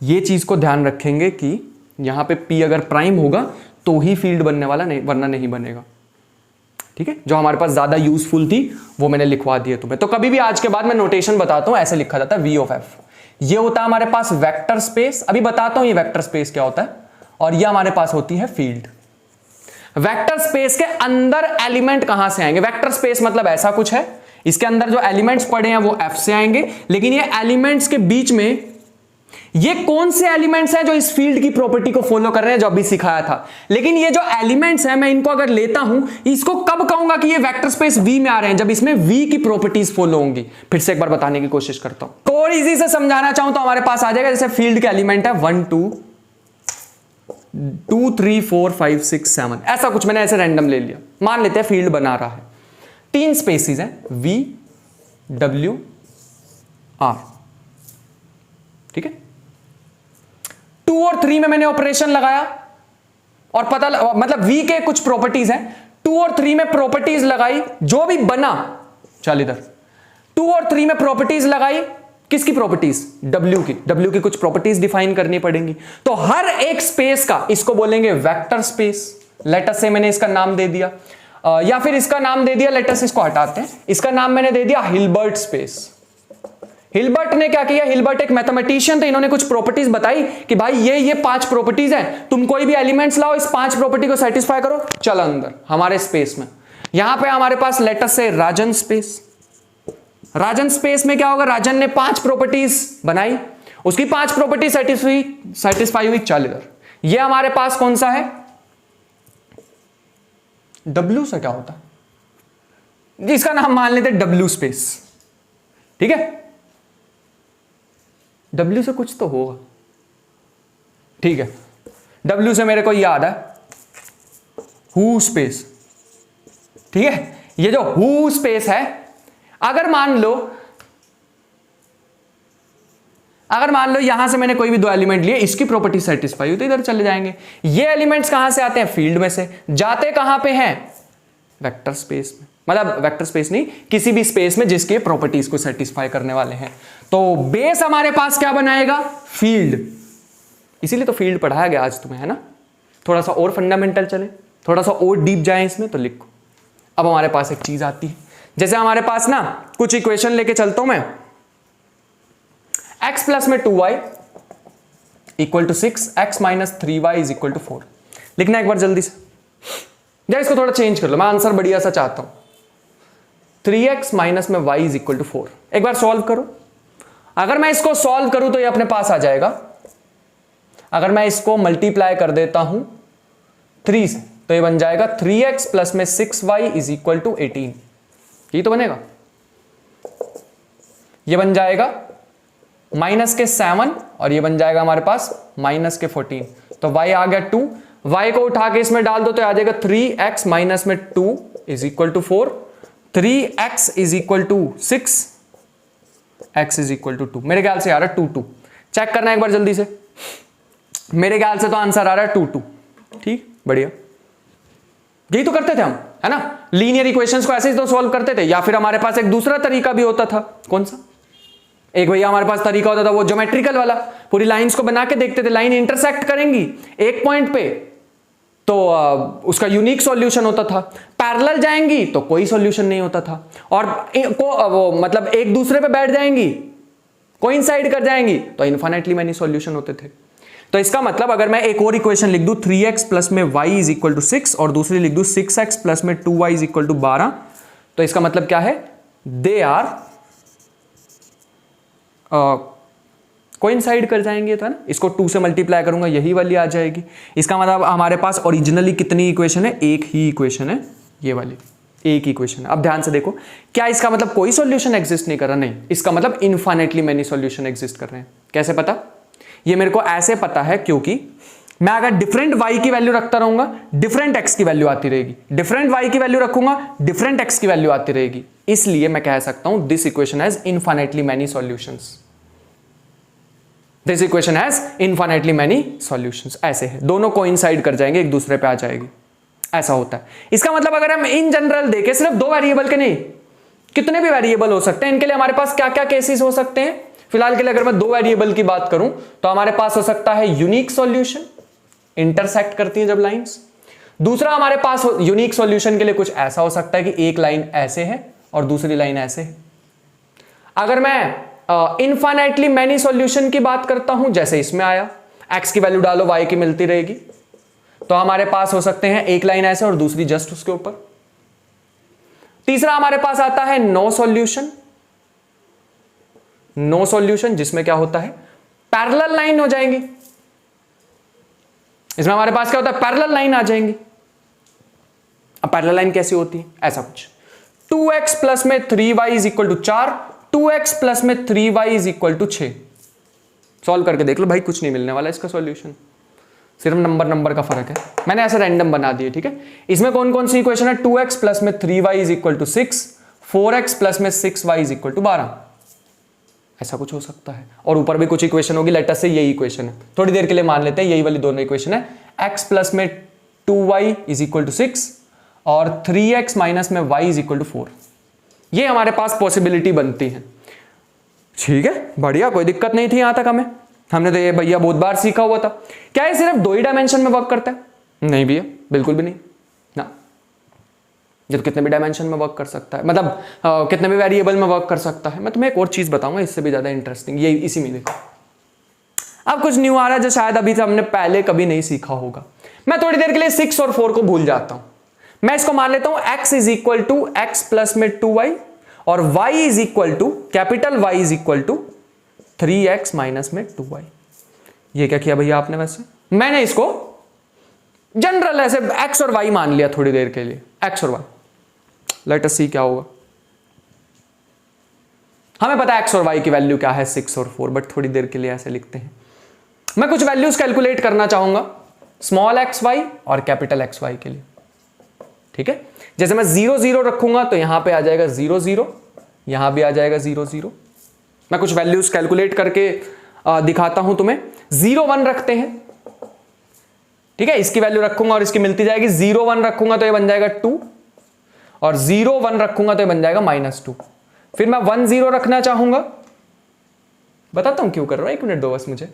ये चीज को ध्यान रखेंगे कि यहां पे P अगर प्राइम होगा तो ही फील्ड बनने वाला, नहीं वरना नहीं बनेगा, ठीक है। जो हमारे पास ज्यादा यूजफुल थी वो मैंने लिखवा दी है तुम्हें। तो कभी भी आज के बाद मैं नोटेशन बताता हूं, ऐसे लिखा जाता है V ऑफ F। ये होता है हमारे पास वेक्टर स्पेस, अभी बताता हूं ये वेक्टर स्पेस क्या होता है, और ये हमारे पास होती है फील्ड। वेक्टर स्पेस के अंदर एलिमेंट कहां से आएंगे, वेक्टर स्पेस मतलब ऐसा कुछ है, इसके अंदर जो एलिमेंट्स पड़े हैं वो F से आएंगे, लेकिन ये एलिमेंट्स के बीच में ये कौन से एलिमेंट्स हैं जो इस फील्ड की प्रॉपर्टी को फॉलो कर रहे हैं, जो अभी सिखाया था। लेकिन ये जो एलिमेंट्स हैं, मैं इनको अगर लेता हूं, इसको कब कहूंगा कि ये वेक्टर स्पेस V में आ रहे हैं, जब इसमें V की प्रॉपर्टीज फॉलो होंगी। फिर से एक बार बताने की कोशिश करता हूं, थोड़ी इजी से समझाना चाहूं तो हमारे पास आ जाएगा, जैसे फील्ड के एलिमेंट है 1, 2, 3, 4, 5, 6, 7, ऐसा कुछ मैंने ऐसे रैंडम ले लिया, मान लेते हैं फील्ड बना रहा है। 3 स्पेसिस हैं V, W, R, ठीक है। 2 और 3 में मैंने ऑपरेशन लगाया और पता मतलब V के कुछ प्रॉपर्टीज हैं, 2 और 3 में प्रॉपर्टीज लगाई, जो भी बना, चल इधर 2 और 3 में प्रॉपर्टीज लगाई, किसकी प्रॉपर्टीज, W की कुछ प्रॉपर्टीज डिफाइन करनी पड़ेंगी। तो हर एक स्पेस का, इसको बोलेंगे वेक्टर स्पेस, लेट अस से मैंने इसका नाम दे दिया, या फिर इसका नाम दे दिया, लेट अस इसको हटाते हैं, इसका नाम मैंने दे दिया हिल्बर्ट स्पेस। हिल्बर्ट ने क्या किया, हिल्बर्ट एक मैथमेटिशियन थे, इन्होंने कुछ प्रॉपर्टीज बताई कि भाई ये 5 प्रॉपर्टीज हैं, तुम कोई भी एलिमेंट्स लाओ, इस 5 प्रॉपर्टी को सेटिस्फाई करो, चल अंदर हमारे स्पेस में। यहां पे हमारे पास लेट अस से राजन स्पेस, राजन स्पेस में क्या होगा, राजन ने 5 प्रॉपर्टीज बनाई, उसकी 5 प्रॉपर्टी सेटिस्फाई हुई, चल इधर। ये हमारे पास कौन सा है, W से क्या होता है, इसका नाम मान लेते W स्पेस, ठीक है। W से कुछ तो होगा, ठीक है। W से मेरे को याद है हु स्पेस, ठीक है। ये जो हु स्पेस है, अगर मान लो यहां से मैंने कोई भी 2 एलिमेंट लिए, इसकी प्रॉपर्टी सेटिस्फाई हुई तो इधर चले जाएंगे। ये एलिमेंट्स कहां से आते हैं, फील्ड में से, जाते कहां पे हैं, वेक्टर स्पेस में। मतलब वेक्टर स्पेस नहीं, किसी भी स्पेस में जिसके प्रॉपर्टीज को सेटिस्फाई करने वाले हैं। तो बेस हमारे पास क्या बनाएगा? फील्ड। इसीलिए तो फील्ड पढ़ाया गया आज तुम्हें, है ना। थोड़ा सा और फंडामेंटल चले, थोड़ा सा और डीप जाए इसमें तो लिखो। अब हमारे पास एक चीज आती है, जैसे हमारे पास ना कुछ इक्वेशन लेके चलता हूं मैं, x प्लस में 2y equal to 6, x minus 3y is equal to 4। लिखना एक बार जल्दी से, या इसको थोड़ा चेंज कर लो, मैं आंसर बढ़िया सा चाहता हूं। 3x माइनस में y इज इक्वल टू 4। एक बार सॉल्व करो। अगर मैं इसको सॉल्व करूं तो ये अपने पास आ जाएगा। अगर मैं इसको मल्टीप्लाई कर देता हूं 3 से तो ये बन जाएगा 3x प्लस में 6y इज इक्वल टू 18। ये तो बनेगा। ये बन जाएगा माइनस के 7 और ये बन जाएगा हमारे पास माइनस के 14। तो y आ गया 2, y को उठा के इसमें डाल दो तो आ जाएगा 3x माइनस में 2 is equal to 4, 3x is equal to 6, x is equal to 2। मेरे ख्याल से आ रहा है 2 2। चेक करना एक बार जल्दी से। मेरे ख्याल से तो आंसर आ रहा है 2 2। ठीक, बढ़िया। यही तो करते थे हम, है ना। लीनियर इक्वेशंस को ऐसे ही तो सॉल्व करते थे। या फिर हमारे पास एक दूसरा तरीका भी होता था। कौन सा? एक भैया हमारे पास तरीका होता था वो ज्योमेट्रिकल वाला, पूरी लाइंस को बना के देखते थे, लाइन इंटरसेक्ट करेंगी एक पॉइंट पे तो उसका यूनिक सॉल्यूशन होता था, पैरेलल जाएंगी तो कोई सॉल्यूशन नहीं होता था, और मतलब एक दूसरे पे बैठ जाएंगी, कोइंसाइड कर जाएंगी तो इन्फिनिटली मैनी सॉल्यूशन होते थे। तो इसका मतलब अगर मैं एक और इक्वेशन लिख दूं 3x प्लस में y इज इक्वल टू 6 और दूसरी लिख दूं 6x प्लस में 2y इज इक्वल टू 12, तो इसका मतलब क्या है? दे आर कोइंसाइड कर जाएंगे, तो है ना। इसको 2 से मल्टीप्लाई करूंगा, यही वाली आ जाएगी। इसका मतलब हमारे पास ओरिजिनली कितनी इक्वेशन है? एक ही इक्वेशन है, ये वाली एक इक्वेशन है। अब ध्यान से देखो, क्या इसका मतलब कोई सॉल्यूशन एग्जिस्ट नहीं कर रहा? नहीं, इसका मतलब इनफाइनाइटली मेनी सॉल्यूशन एग्जिस्ट कर रहे हैं। कैसे पता? ये मेरे को ऐसे पता है क्योंकि मैं अगर डिफरेंट y की वैल्यू रखता रहूंगा, डिफरेंट x की वैल्यू आती रहेगी, डिफरेंट y की वैल्यू रखूंगा, डिफरेंट x की वैल्यू आती रहेगी। इसलिए मैं कह सकता हूं this equation has infinitely many solutions. This equation has infinitely many solutions. ऐसे है, दोनों कोइंसाइड कर जाएंगे, एक दूसरे पे आ जाएगी, ऐसा होता है। इसका मतलब अगर हम इन जनरल देखें, सिर्फ 2 वेरिएबल के नहीं, कितने भी वेरिएबल हो सकते हैं, इनके लिए हमारे पास क्या क्या केसेस हो सकते हैं। फिलहाल के लिए अगर मैं 2 वेरिएबल की बात करूं तो हमारे पास हो सकता है यूनिक सॉल्यूशन, इंटरसेक्ट करती हैं जब लाइंस। दूसरा हमारे पास यूनिक सॉल्यूशन के लिए कुछ ऐसा हो सकता है कि एक लाइन ऐसे है और दूसरी लाइन ऐसे है। अगर मैं इनफाइनाइटली मेनी सॉल्यूशन की बात करता हूं, जैसे इसमें आया, x की वैल्यू डालो y की मिलती रहेगी, तो हमारे पास हो सकते हैं एक लाइन ऐसे और दूसरी जस्ट उसके ऊपर। तीसरा हमारे पास आता है नो सॉल्यूशन, नो सॉल्यूशन जिसमें क्या होता है? पैरेलल लाइन हो जाएंगी। इसमें हमारे पास क्या होता है? पैरेलल लाइन आ जाएंगी। अब पैरेलल लाइन कैसी होती है? ऐसा कुछ 2x प्लस में 3y is equal to 4, 2x plus में 3y is equal to 6। Solve करके देख लो भाई, कुछ नहीं मिलने वाला इसका सॉल्यूशन, सिर्फ नंबर का फर्क है। मैंने ऐसे रैंडम बना दिए, ठीक है। इसमें कौन कौन सी इक्वेशन है? 2x प्लस में 3y is equal to 6, 4x plus में 6y इज इक्वल टू 12, ऐसा कुछ हो सकता है। और ऊपर भी कुछ इक्वेशन होगी, लेटर से यही इक्वेशन है, थोड़ी देर के लिए मान लेते हैं यही वाली दोनों इक्वेशन है। x प्लस में 2y इज इक्वल टू 6 और 3x माइनस में y इज इक्वल टू 4। ये हमारे पास पॉसिबिलिटी बनती है, ठीक है, बढ़िया, कोई दिक्कत नहीं थी यहां तक हमें। हमने तो ये भैया बहुत बार सीखा हुआ था। क्या ये सिर्फ 2 ही डायमेंशन में वर्क करता है? नहीं भैया, बिल्कुल भी नहीं ना, ये तो कितने भी डायमेंशन में वर्क कर सकता है, मतलब कितने भी वेरिएबल में वर्क कर सकता है। मैं तुम्हें एक और चीज बताऊंगा इससे भी ज्यादा इंटरेस्टिंग, ये इसी में देखो। अब कुछ न्यू आ रहा है जो शायद अभी से हमने पहले कभी नहीं सीखा होगा। मैं थोड़ी देर के लिए 6 और 4 को भूल जाता हूं। मैं इसको मान लेता हूं x is equal to x plus में 2y और y is equal to capital Y is equal to 3x minus में 2y। ये क्या किया भैया आपने? वैसे मैंने इसको जनरल ऐसे x और y मान लिया थोड़ी देर के लिए, x और y। लेट अस सी क्या होगा। हमें पता है x और y की वैल्यू क्या है, 6 और 4, बट थोड़ी देर के लिए ऐसे लिखते हैं। मैं कुछ वैल्यूज कैलकुलेट करना चाहूंगा स्मॉल xy और कैपिटल xy के लिए, ठीक है। जैसे मैं 0 0 रखूंगा तो यहां पे आ जाएगा 0 0, यहां भी आ जाएगा 0 0। मैं कुछ वैल्यूज कैलकुलेट करके दिखाता हूं तुम्हें। 0 1 रखते हैं, ठीक है, इसकी वैल्यू रखूंगा और इसकी मिलती जाएगी। 0 1 रखूंगा तो ये बन जाएगा 2 और 0 1 रखूंगा तो ये बन जाएगा -2। फिर मैं 1 0 रखना चाहूंगा, बताता हूं क्यों कर रहा हूं, 1 मिनट दो बस मुझे।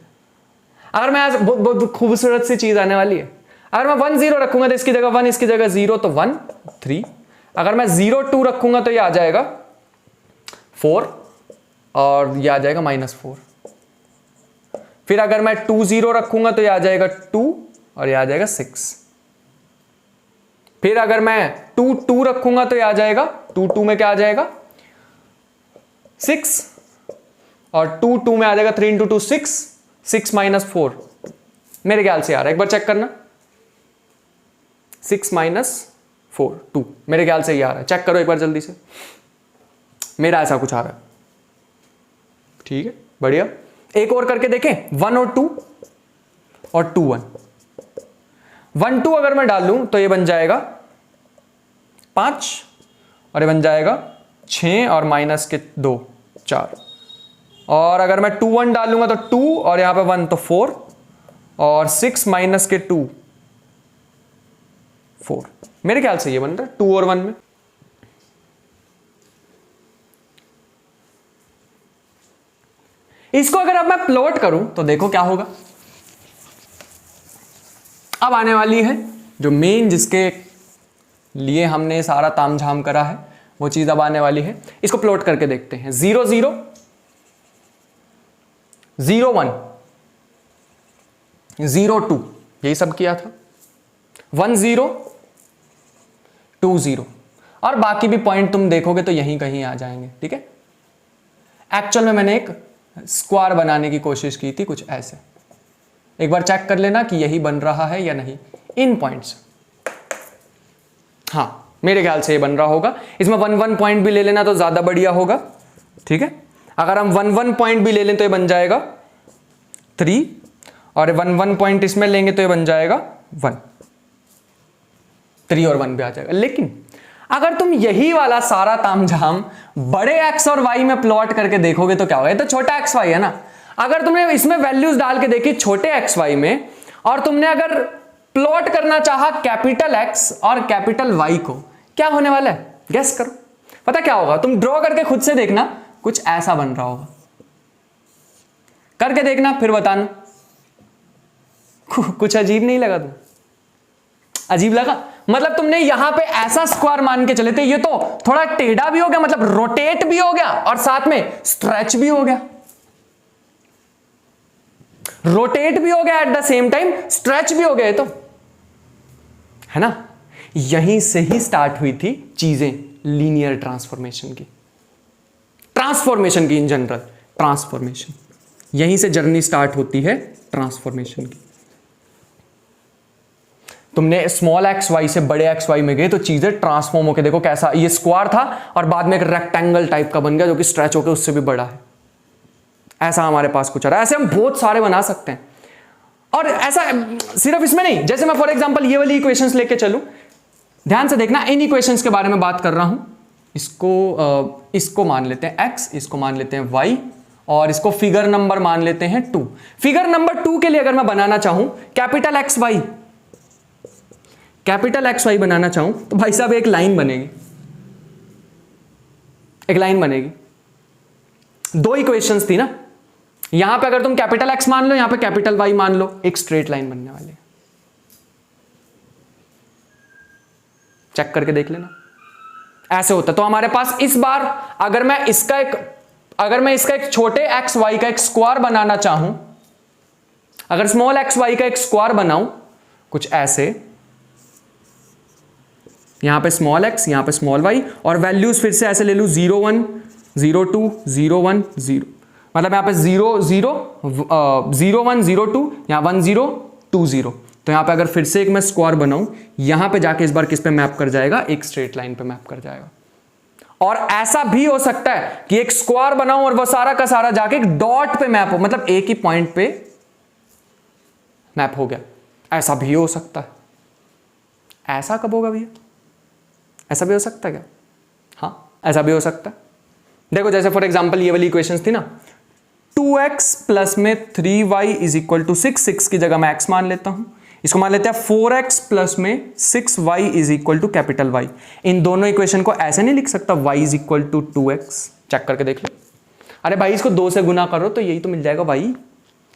अगर मैं आज बहुत खूबसूरत सी चीज आने वाली है, अगर मैं 1 0 रखूंगा तो इसकी जगह 1, इसकी जगह 0, तो 1 3। अगर मैं 0 2 रखूंगा तो ये आ जाएगा 4 और ये आ जाएगा -4। फिर अगर मैं 2 0 रखूंगा तो ये आ जाएगा 2 और ये आ जाएगा 6। फिर अगर मैं 2 2 रखूंगा तो ये आ जाएगा 2 2 में क्या आ जाएगा 6 और 2 2 में आ जाएगा 3 × 2 6, 6 -4 मेरे ख्याल से आ रहा है, एक बार चेक करना। 6 -4 2 मेरे ख्याल से ये आ रहा है, चेक करो एक बार जल्दी से। मेरा ऐसा कुछ आ रहा है, ठीक है बढ़िया। एक और करके देखें, 1 और 2 और 2 1। 1 2 अगर मैं डाल लूं तो ये बन जाएगा 5 और ये बन जाएगा 6 और -2 4। और अगर मैं 2 1 डालूंगा तो 2 और यहां पे 1 तो 4 और 6 -2 4। मेरे ख्याल से ये बन रहा है 2 और 1 में। इसको अगर अब मैं प्लॉट करूं तो देखो क्या होगा। अब आने वाली है जो मेन जिसके लिए हमने सारा तामझाम करा है, वो चीज अब आने वाली है। इसको प्लॉट करके देखते हैं। 0 0 0 1 0 2 यही सब किया था। 1 0 2 0 और बाकी भी पॉइंट तुम देखोगे तो यहीं कहीं आ जाएंगे, ठीक है। एक्चुअल में मैंने एक स्क्वायर बनाने की कोशिश की थी कुछ ऐसे, एक बार चेक कर लेना कि यही बन रहा है या नहीं इन पॉइंट्स। हाँ मेरे ख्याल से ये बन रहा होगा। इसमें 1 1 पॉइंट भी ले लेना तो ज्यादा बढ़िया होगा, ठीक है। अगर हम 1 1 पॉइंट भी ले लें तो ये बन जाएगा 3 और 1 1 पॉइंट इसमें लेंगे तो ये बन जाएगा 1। 3 और 1 भी आ जाएगा। लेकिन अगर तुम यही वाला सारा तामझाम बड़े x और y में प्लॉट करके देखोगे तो क्या होगा। ये तो छोटा x y है ना। अगर तुमने इसमें वैल्यूज डाल के देखी छोटे x y में और तुमने अगर प्लॉट करना चाहा कैपिटल X और कैपिटल Y को, क्या होने वाला है गेस करो। पता क्या होगा, तुम ड्रॉ करके खुद से देखना, कुछ ऐसा बन रहा होगा। करके देखना फिर बताना। कुछ अजीब नहीं लगा तुम्हें? अजीब लगा? मतलब तुमने यहां पे ऐसा स्क्वायर मान के चले थे, ये तो थोड़ा टेढ़ा भी हो गया, मतलब रोटेट भी हो गया और साथ में स्ट्रेच भी हो गया। रोटेट भी हो गया eight the same time stretch भी हो गया, तो है ना। यहीं से ही स्टार्ट हुई थी चीजें लीनियर ट्रांसफॉर्मेशन की इन जनरल ट्रांसफॉर्मेशन, यहीं से जर्नी स्टार्ट होती है ट्रांसफॉर्मेशन की। तुमने स्मॉल एक्स वाई से बड़े एक्स वाई में गए तो चीजें ट्रांसफॉर्म होकर देखो कैसा, ये स्क्वायर था और बाद में एक रेक्टेंगल टाइप का बन गया जो कि स्ट्रेच होकर उससे भी बड़ा है। ऐसा हमारे पास कुछ आ रहा है। ऐसे हम बहुत सारे बना सकते हैं। और ऐसा सिर्फ इसमें नहीं, जैसे मैं फॉर एग्जांपल ये वाली इक्वेशंस लेके चलूं, ध्यान से देखना, इन इक्वेशंस के बारे में बात कर रहा हूं। इसको मान लेते हैं x, इसको मान लेते हैं y और इसको फिगर नंबर मान लेते हैं 2। फिगर नंबर 2 के लिए अगर मैं बनाना चाहूं कैपिटल एक्स वाई बनाना चाहूं तो भाई साहब एक लाइन बनेगी। दो इक्वेशंस थी ना, यहां पे अगर तुम कैपिटल एक्स मान लो, यहां पे कैपिटल वाई मान लो, एक स्ट्रेट लाइन बनने वाली है। चेक करके देख लेना, ऐसे होता है। तो हमारे पास इस बार अगर मैं इसका एक छोटे एक्स वाई का एक स्क्वायर बनाना चाहूं, अगर स्मॉल एक्स वाई का एक स्क्वायर बनाऊं कुछ ऐसे, यहां पे स्मॉल एक्स, यहां पे स्मॉल वाई और वैल्यूज फिर से ऐसे ले लूं 0 1 0 2 0 1 0, मतलब यहां पे 0 0 0 1 0 2, यहां 1 0 2 0। तो यहां पे अगर फिर से एक मैं स्क्वायर बनाऊं, यहां पे जाके इस बार किस पे मैप कर जाएगा, एक स्ट्रेट लाइन पे मैप कर जाएगा। और ऐसा भी हो सकता है कि एक स्क्वायर बनाऊं और वो सारा का सारा जाके एक डॉट पे मैप हो, मतलब एक ही पॉइंट पे मैप हो गया। ऐसा भी हो सकता है। ऐसा कब होगा भैया? ऐसा भी हो सकता है क्या? हाँ ऐसा भी हो सकता है। देखो जैसे फॉर एग्जांपल ये वाली इक्वेशंस थी ना, 2x प्लस में 3y इज इक्वल टू 6, 6 की जगह मैं x मान लेता हूं। इसको मान लेते हैं 4x प्लस में 6y is equal to capital Y। इन दोनों इक्वेशन को ऐसे नहीं लिख सकता y is equal to 2x, check करके देख लो। अरे भाई इसको 2 से गुना करो तो यही तो मिल जाएगा y,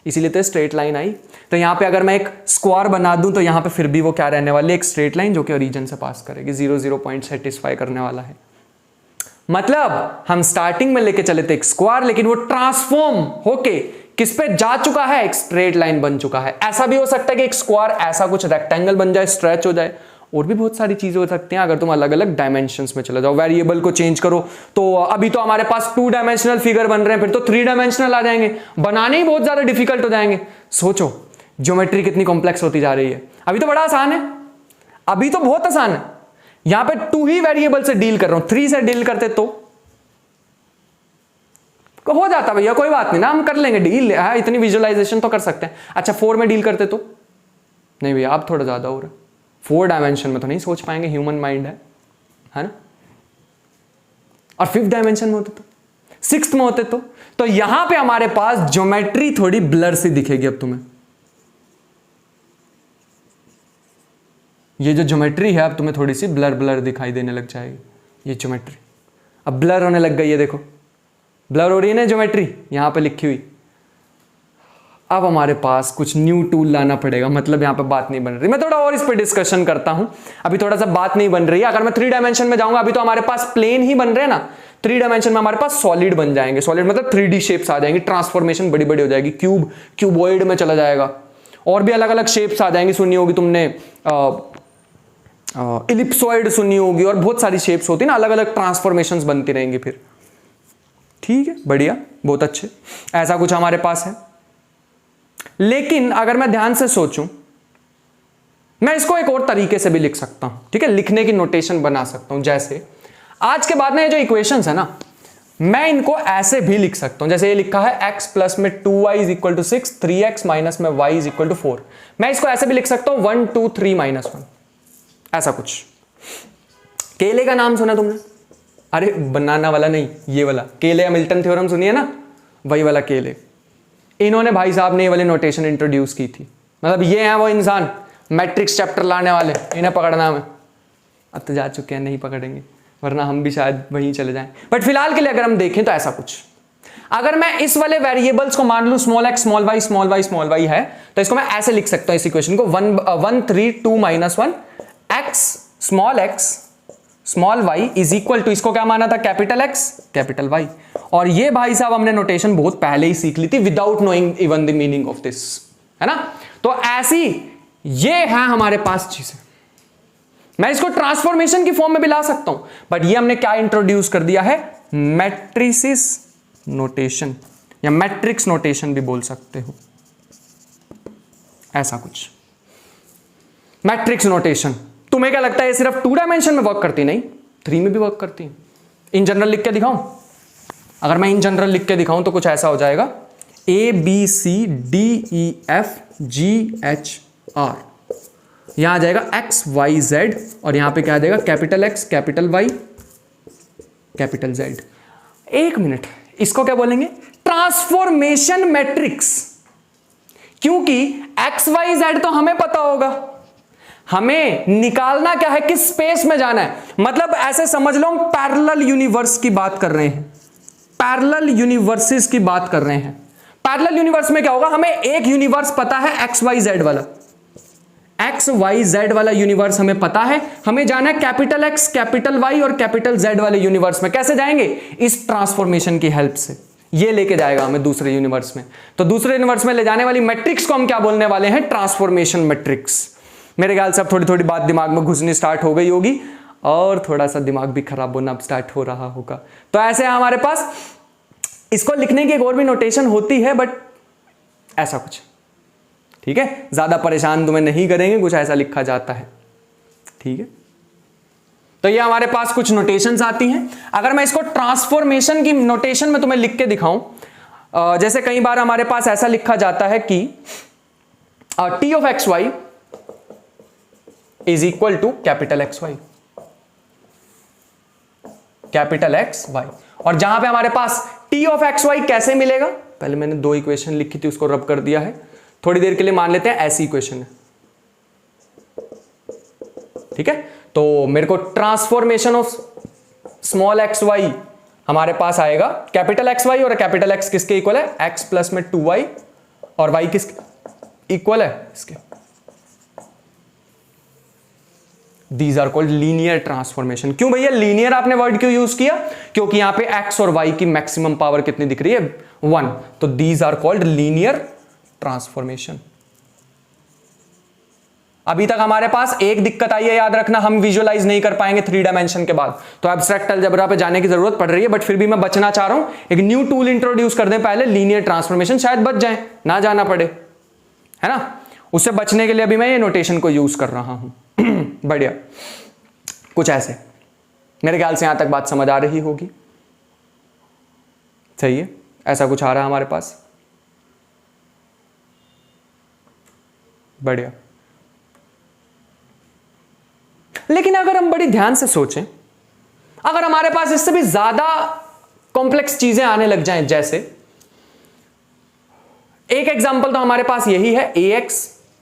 इसीलिए तो स्ट्रेट लाइन आई। तो यहां पे अगर मैं एक स्क्वायर बना दूं तो यहां पे फिर भी वो क्या रहने वाली है, एक स्ट्रेट लाइन जो कि ओरिजिन से पास करेगी, 0 पॉइंट सेटिस्फाई करने वाला है। मतलब हम स्टार्टिंग में लेके चले थे एक स्क्वायर, लेकिन वो ट्रांसफॉर्म होके किस पे जा चुका है, एक स्ट्रेट लाइन बन चुका है। ऐसा भी हो सकता है कि एक स्क्वायर ऐसा कुछ रेक्टेंगल बन जाए, स्ट्रेच हो जाए, और भी बहुत सारी चीजें हो सकती हैं अगर तुम अलग अलग डायमेंशंस में चले जाओ, वेरिएबल को चेंज करो। तो अभी तो हमारे पास 2 डायमेंशनल फिगर बन रहे हैं, फिर तो 3 डायमेंशनल आ जाएंगे, बनाने ही बहुत ज्यादा डिफिकल्ट हो जाएंगे। सोचो ज्योमेट्री कितनी कॉम्प्लेक्स होती जा रही है। अभी तो बड़ा आसान है, अभी तो बहुत आसान है। यहां पे 2 ही वेरिएबल से डील कर रहा हूं, 3 से डील करते तो हो जाता भैया, कोई बात नहीं ना, हम कर लेंगे डील, इतनी विजुअलाइजेशन तो कर सकते हैं। अच्छा 4 में डील करते तो नहीं भैया, आप थोड़ा ज्यादा हो रहा है, 4 डायमेंशन में तो नहीं सोच पाएंगे, ह्यूमन माइंड है ना। और 5th डायमेंशन में होते तो, 6th में होते तो यहां पे हमारे पास ज्योमेट्री थोड़ी ब्लर सी दिखेगी। अब तुम्हें ये जो ज्योमेट्री है अब तुम्हें थोड़ी सी ब्लर ब्लर दिखाई देने लग जाएगी। ये ज्योमेट्री अब ब्लर होने लग गई है, देखो ब्लर हो रही है ना ज्योमेट्री यहां पे लिखी हुई। अब हमारे पास कुछ न्यू टूल लाना पड़ेगा, मतलब यहां पे बात नहीं बन रही। मैं थोड़ा और इस पे डिस्कशन करता हूं, अभी थोड़ा सा बात नहीं बन रही है। अगर मैं 3 डायमेंशन में जाऊंगा, अभी तो हमारे पास प्लेन ही बन रहे हैं ना, 3 डायमेंशन में हमारे पास सॉलिड बन जाएंगे। सॉलिड मतलब 3D शेप्स आ जाएंगी, ट्रांसफॉर्मेशन बड़ी बड़ी हो जाएगी, क्यूब क्यूबॉइड में चला जाएगा, और भी अलग अलग शेप्स आ जाएंगी। सुनी होगी तुमने इलिप्सॉइड सुनी होगी, और बहुत सारी शेप्स होती है ना, अलग अलग ट्रांसफॉर्मेशंस बनती रहेंगी फिर। ठीक है, बढ़िया, बहुत अच्छे, ऐसा कुछ हमारे पास है। लेकिन अगर मैं ध्यान से सोचूं, मैं इसको एक और तरीके से भी लिख सकता हूं, ठीक है, लिखने की नोटेशन बना सकता हूं। जैसे आज के बाद में ये जो इक्वेशंस है ना, मैं इनको ऐसे भी लिख सकता हूं। जैसे ये लिखा है x प्लस में 2y is equal to 6, 3x minus में y इज इक्वल टू 4। मैं इसको ऐसे भी लिख सकता हूं 1 2 3 माइनस 1, ऐसा कुछ। केले का नाम सुना तुमने? अरे बनाना वाला नहीं, ये वाला केले, मिल्टन थ्योरम सुनिए ना, वही वाला केले। इन्होंने भाई साहब ने ये वाली नोटेशन इंट्रोड्यूस की थी। मतलब ये हैं वो इंसान मैट्रिक्स चैप्टर लाने वाले, इन्हें पकड़ना हमें। अब तो जा चुके हैं, नहीं पकड़ेंगे, वरना हम भी शायद वहीं चले जाएं। बट फिलहाल के लिए अगर हम देखें तो ऐसा कुछ, अगर मैं इस वाले वेरिएबल्स को मान लूं small x small y small y small y है, तो इसको मैं ऐसे लिख सकता हूं इस इक्वेशन को 1 3 2 minus 1 x small y is equal to, इसको क्या माना था, कैपिटल X कैपिटल Y। और ये भाई साहब हमने नोटेशन बहुत पहले ही सीख ली थी without knowing even the meaning of this, है ना। तो ऐसी ये है हमारे पास चीजें। मैं इसको ट्रांसफॉर्मेशन की फॉर्म में भी ला सकता हूं, बट ये हमने क्या इंट्रोड्यूस कर दिया है, मैट्रिसिस नोटेशन, या मैट्रिक्स नोटेशन भी बोल सकते हो, ऐसा कुछ मैट्रिक्स नोटेशन। तुम्हें क्या लगता है ये सिर्फ 2 डायमेंशन में वर्क करती? नहीं, 3 में भी वर्क करती है। इन जनरल लिख के दिखाऊं? अगर मैं इन जनरल लिख के दिखाऊं तो कुछ ऐसा हो जाएगा, ABCDEFGHR, यहां आ जाएगा XYZ, और यहां पे क्या आ जाएगा, capital X capital Y capital Z। एक मिनट, इसको क्या बोलेंगे, ट्रांसफॉर्मेशन मैट्रिक्स। क्योंकि XYZ तो हमें पता होगा, हमें निकालना क्या है, किस स्पेस में जाना है। मतलब ऐसे समझ लो हम पैरेलल यूनिवर्स की बात कर रहे हैं, पैरेलल यूनिवर्सेस की बात कर रहे हैं। पैरेलल यूनिवर्स में क्या होगा, हमें एक यूनिवर्स पता है XYZ वाला, XYZ वाला यूनिवर्स हमें पता है, हमें जाना है कैपिटल X कैपिटल Y और कैपिटल Z वाले यूनिवर्स में। कैसे जाएंगे, इस ट्रांसफॉर्मेशन की हेल्प से। ये लेके जाएगा हमें दूसरे यूनिवर्स में। तो दूसरे यूनिवर्स में ले जाने वाली मैट्रिक्स को हम क्या बोलने वाले हैं, ट्रांसफॉर्मेशन मैट्रिक्स। मेरे ख्याल से अब थोड़ी थोड़ी बात दिमाग में घुसनी स्टार्ट हो गई होगी, और थोड़ा सा दिमाग भी खराब होना अब स्टार्ट हो रहा होगा। तो ऐसे हमारे पास इसको लिखने की एक और भी नोटेशन होती है, बट ऐसा कुछ, ठीक है, ज्यादा परेशान तुम्हें नहीं करेंगे, कुछ ऐसा लिखा जाता है, ठीक है। तो ये हमारे पास कुछ नोटेशंस आती हैं। अगर मैं इसको ट्रांसफॉर्मेशन की नोटेशन में तुम्हें लिख के दिखाऊं, जैसे कई बार हमारे पास ऐसा लिखा जाता है कि T of XY is equal to capital XY, capital XY। और जहां पे हमारे पास T ऑफ XY कैसे मिलेगा, पहले मैंने 2 इक्वेशन लिखी थी, उसको रब कर दिया है। थोड़ी देर के लिए मान लेते हैं ऐसी इक्वेशन है, ठीक है, तो मेरे को transformation of small x y हमारे पास आएगा कैपिटल एक्स वाई, और कैपिटल एक्स किसके इक्वल है, एक्स प्लस में 2y, और y किसके इक्वल है, इसके। These are called linear transformation. क्यों भैया लीनियर आपने वर्ड क्यों यूज किया, क्योंकि यहां पे x और y की मैक्सिमम पावर कितनी दिख रही है, 1, तो these are called linear transformation. अभी तक हमारे पास एक दिक्कत आई है, याद रखना, हम विजुअलाइज नहीं कर पाएंगे 3 डायमेंशन के बाद, तो एब्स्ट्रैक्ट अलजेब्रा पे जाने की जरूरत पड़ रही है, बट फिर भी मैं बचना चाह रहा हूं, एक न्यू टूल इंट्रोड्यूस कर दें पहले, लीनियर ट्रांसफॉर्मेशन, शायद बच जाए, ना जाना पड़े, है ना। उससे बचने के लिए अभी मैं ये नोटेशन को यूज कर रहा हूं। बढ़िया, कुछ ऐसे, मेरे ख्याल से यहां तक बात समझ आ रही होगी, सही है, ऐसा कुछ आ रहा है हमारे पास, बढ़िया। लेकिन अगर हम बड़ी ध्यान से सोचें, अगर हमारे पास इससे भी ज्यादा कॉम्प्लेक्स चीजें आने लग जाएं, जैसे एक एग्जांपल तो हमारे पास यही है ax,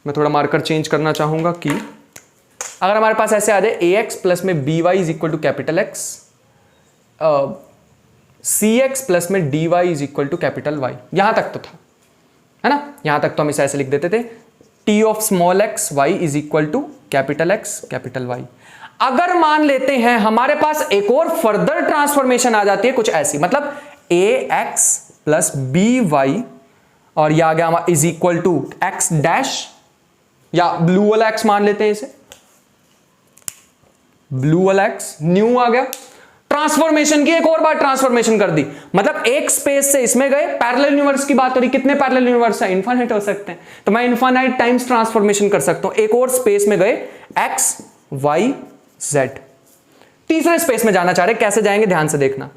मैं थोड़ा मार्कर चेंज करना चाहूंगा कि अगर हमारे पास ऐसे आ जाए ax प्लस में by is equal to capital x, cx plus में dy is equal to capital y, यहां तक तो था, है ना, यहां तक तो हम इसे ऐसे लिख देते थे, t of small x y is equal to capital x capital y। अगर मान लेते हैं हमारे पास एक और फर्दर ट्रांसफॉर्मेशन आ जाती है कुछ ऐसी, मतलब ax प्लस by, और यह आ गया is equal to x dash, या ब्लू वाला x मान लेते हैं इसे, ब्लू वाला x न्यू आ गया, ट्रांसफॉर्मेशन की एक और बार ट्रांसफॉर्मेशन कर दी, मतलब एक स्पेस से इसमें गए, पैरेलल यूनिवर्स की बात हो रही, कितने पैरेलल यूनिवर्स है, इनफाइनाइट हो सकते हैं, तो मैं इनफाइनाइट टाइम्स ट्रांसफॉर्मेशन कर सकता हूं, एक और स्पेस में गए x y z, तीसरे स्पेस में जाना चाह रहे, कैसे जाएंगे ध्यान से देखना,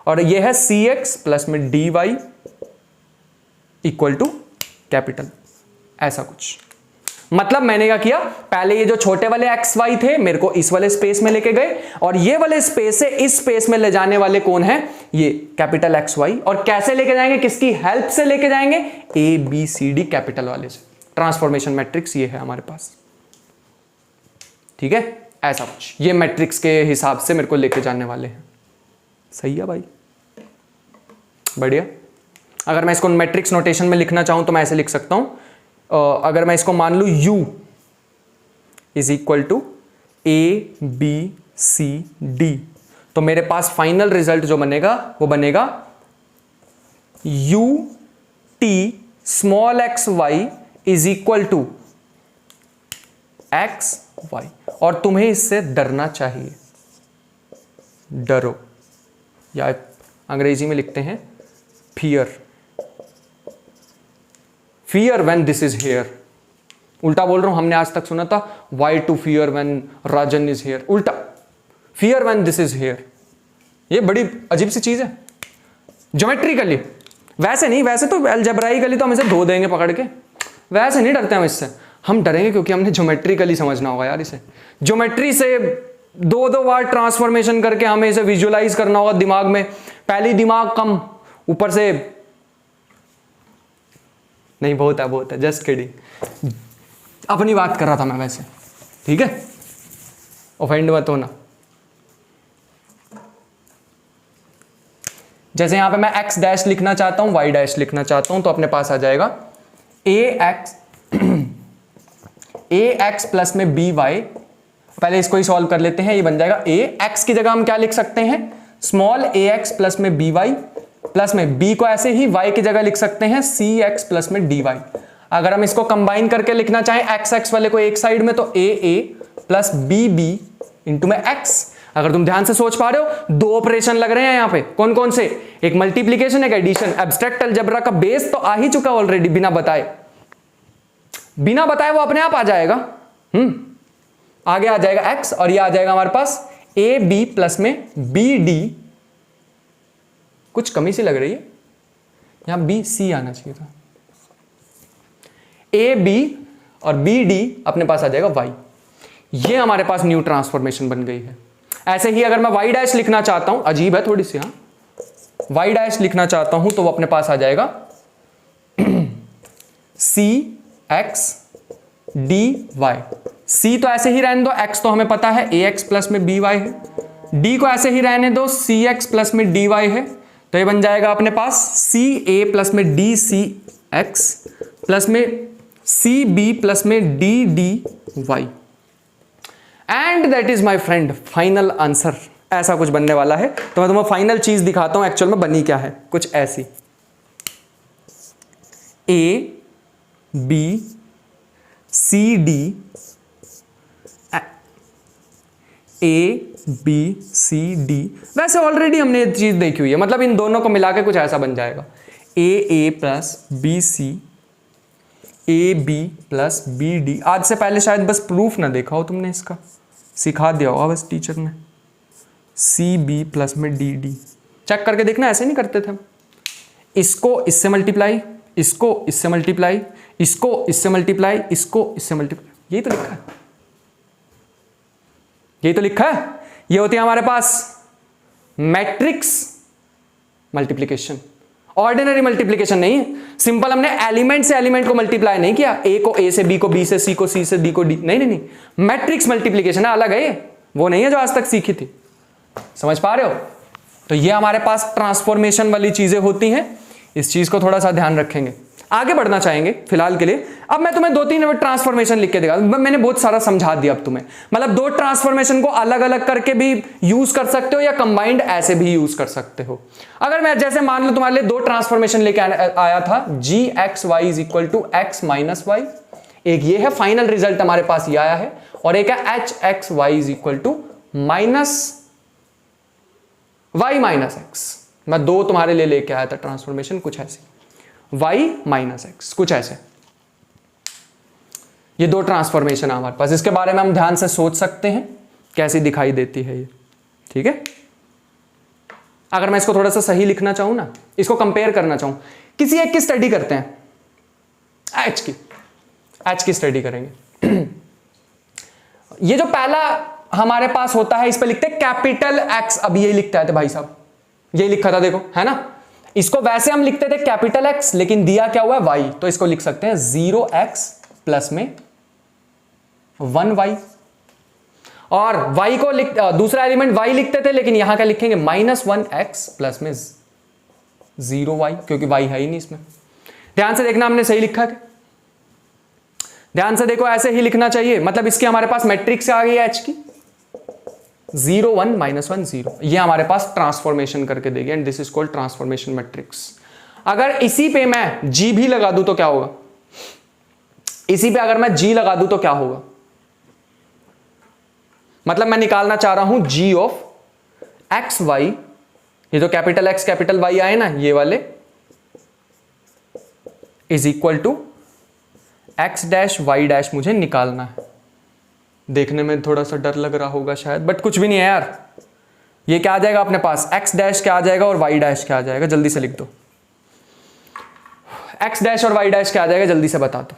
और यह है cx प्लस में dy इक्वल टू कैपिटल, ऐसा कुछ। मतलब मैंने क्या किया, पहले ये जो छोटे वाले एक्स वाई थे मेरे को इस वाले स्पेस में लेके गए, और ये वाले स्पेस से इस स्पेस में ले जाने वाले कौन है, ये कैपिटल एक्स वाई, और कैसे लेके जाएंगे, किसकी हेल्प से लेके जाएंगे, a b c d capital वाले से, ट्रांसफॉर्मेशन मैट्रिक्स ये है हमारे पास, ठीक है, ऐसा कुछ, ये मैट्रिक्स के हिसाब से मेरे को लेके जाने वाले हैं, सही है भाई, बढ़िया। अगर मैं इसको मैट्रिक्स नोटेशन में लिखना चाहूं तो मैं ऐसे लिख सकता हूं, अगर मैं इसको मान लूं u is equal to a b c d, तो मेरे पास फाइनल रिजल्ट जो बनेगा वो बनेगा u t small x Y is equal to x y, और तुम्हें इससे डरना चाहिए, डरो, या अंग्रेजी में लिखते हैं fear, fear when this is here, उल्टा बोल रहा हूं, हमने आज तक सुना था why to fear when Rajan is here, उल्टा fear when this is here, ये बड़ी अजीब सी चीज है ज्योमेट्रिकली, वैसे नहीं, वैसे तो अलजेब्राइकली तो हम इसे धो देंगे पकड़ के, वैसे नहीं डरते हम इससे, हम डरेंगे क्योंकि हमने ज्योमेट्रिकली समझना होगा यार, इसे ज्योमेट्री से दो बार ट्रांसफॉर्मेशन करके हमें इसे विजुअलाइज करना होगा दिमाग में, पहली दिमाग कम, ऊपर से नहीं, बहुत है, जस्ट किडिंग, अपनी बात कर रहा था मैं वैसे, ठीक है, ऑफेंड मत होना। जैसे यहां पे मैं x डैश लिखना चाहता हूं, y डैश लिखना चाहता हूं, तो अपने पास आ जाएगा ax प्लस में by, पहले इसको ही सॉल्व कर लेते हैं, ये बन जाएगा x की जगह हम क्या लिख सकते हैं, स्मॉल ax प्लस में by, प्लस में b को ऐसे ही y की जगह लिख सकते हैं cx प्लस में dy। अगर हम इसको कंबाइन करके लिखना चाहें x वाले को एक साइड में, तो a प्लस b इंटू में x। अगर तुम ध्यान से सोच पा रहे हो, दो ऑपरेशन लग रहे हैं यहां पे, कौन कौन से, एक मल्टीप्लीकेशन एक एडिशन, एब्स्ट्रैक्ट अलजेब्रा का बेस तो आ ही चुका ऑलरेडी, बिना बताए वो अपने आप आ जाएगा, आगे आ जाएगा x, और ये आ जाएगा हमारे पास ए बी प्लस में बी डी, कुछ कमी सी लग रही है, यहां बी सी आना चाहिए था, ए बी और बी डी अपने पास आ जाएगा y, ये हमारे पास न्यू ट्रांसफॉर्मेशन बन गई है। ऐसे ही अगर मैं y डैश लिखना चाहता हूं, अजीब है थोड़ी सी, हाँ, y डैश लिखना चाहता हूं तो वो अपने पास आ जाएगा सी एक्स डी वाई, c तो ऐसे ही रहने दो, x तो हमें पता है ax प्लस में by है, d को ऐसे ही रहने दो, cx प्लस में dy है, तो ये बन जाएगा अपने पास ca प्लस में dcx प्लस में cb प्लस में ddy, and that is my friend final answer. ऐसा कुछ बनने वाला है, तो मैं तुम्हें फाइनल चीज दिखाता हूं एक्चुअल में बनी क्या है, कुछ ऐसी a b c d a b c d, वैसे ऑलरेडी हमने ये चीज देखी हुई है, मतलब इन दोनों को मिला के कुछ ऐसा बन जाएगा a plus b c a b plus b d. आज से पहले शायद बस प्रूफ ना देखा हो तुमने, इसका सिखा दिया होगा बस टीचर ने, सी बी प्लस में डी डी। चेक करके देखना, ऐसे नहीं करते थे हम, इसको इससे मल्टीप्लाई, इसको इससे मल्टीप्लाई, इसको इससे मल्टीप्लाई, इसको इससे मल्टीप्लाई, यही तो लिखा है, यही तो लिखा है। ये होती है हमारे पास मैट्रिक्स मल्टीप्लिकेशन, ऑर्डिनरी मल्टीप्लिकेशन नहीं है। सिंपल हमने एलिमेंट से एलिमेंट को मल्टीप्लाई नहीं किया, ए को ए से, बी को बी से, सी को सी से, डी को डी, नहीं नहीं नहीं, मैट्रिक्स मल्टीप्लिकेशन है, अलग है ये, वो नहीं है जो आज तक सीखी थी। समझ पा रहे हो? तो ये हमारे पास ट्रांसफॉर्मेशन वाली चीजें होती हैं, इस चीज को थोड़ा सा ध्यान रखेंगे। आगे बढ़ना चाहेंगे फिलहाल के लिए। अब मैं तुम्हें 2-3 ट्रांसफॉर्मेशन लिख के दिखा, मैंने बहुत सारा समझा दिया अब तुम्हें, मतलब 2 ट्रांसफॉर्मेशन को अलग अलग करके भी यूज कर सकते हो या कंबाइंड ऐसे भी यूज कर सकते हो। अगर मैं जैसे मान लो तुम्हारे लिए 2 ट्रांसफॉर्मेशन लेके आया था, G X Y is equal to X minus Y, एक ये है फाइनल रिजल्ट हमारे पास ये आया है, और एक है h x Y is equal to minus y minus x. मैं 2 तुम्हारे लिए लेके आया था ट्रांसफॉर्मेशन, कुछ ऐसे y माइनस एक्स, कुछ ऐसे। ये 2 ट्रांसफॉर्मेशन है हमारे पास, इसके बारे में हम ध्यान से सोच सकते हैं कैसी दिखाई देती है ये, ठीक है। अगर मैं इसको थोड़ा सा सही लिखना चाहूं ना, इसको कंपेयर करना चाहूं, किसी एक की स्टडी करते हैं, एच की स्टडी करेंगे। ये जो पहला हमारे पास होता है, इस पे लिखते हैं कैपिटल एक्स, अब यही लिखता है भाई साहब, यही लिखा था देखो, है ना। इसको वैसे हम लिखते थे कैपिटल एक्स, लेकिन दिया क्या हुआ है वाई, तो इसको लिख सकते हैं 0x प्लस में 1y, और y को दूसरा एलिमेंट y लिखते थे, लेकिन यहां क्या लिखेंगे -1x प्लस में 0y, क्योंकि y है ही नहीं इसमें। ध्यान से देखना हमने सही लिखा है, ध्यान से देखो, ऐसे ही लिखना चाहिए। मतलब इसकी हमारे पास मैट्रिक्स आ गई है h की 0 1 -1 0, ये हमारे पास ट्रांसफॉर्मेशन करके देगी, and this is called transformation matrix. अगर इसी पे मैं g भी लगा दूं तो क्या होगा, इसी पे अगर मैं g लगा दूं तो क्या होगा, मतलब मैं निकालना चाह रहा हूं g ऑफ एक्स वाई, ये जो कैपिटल एक्स कैपिटल वाई आए ना ये वाले, is equal to x dash y dash मुझे निकालना है। देखने में थोड़ा सा डर लग रहा होगा शायद, बट कुछ भी नहीं है यार। ये क्या आ जाएगा अपने पास, एक्स डैश क्या आ जाएगा और वाई डैश क्या आ जाएगा, जल्दी से लिख दो। एक्स डैश और वाई डैश क्या आ जाएगा, जल्दी से बता दो।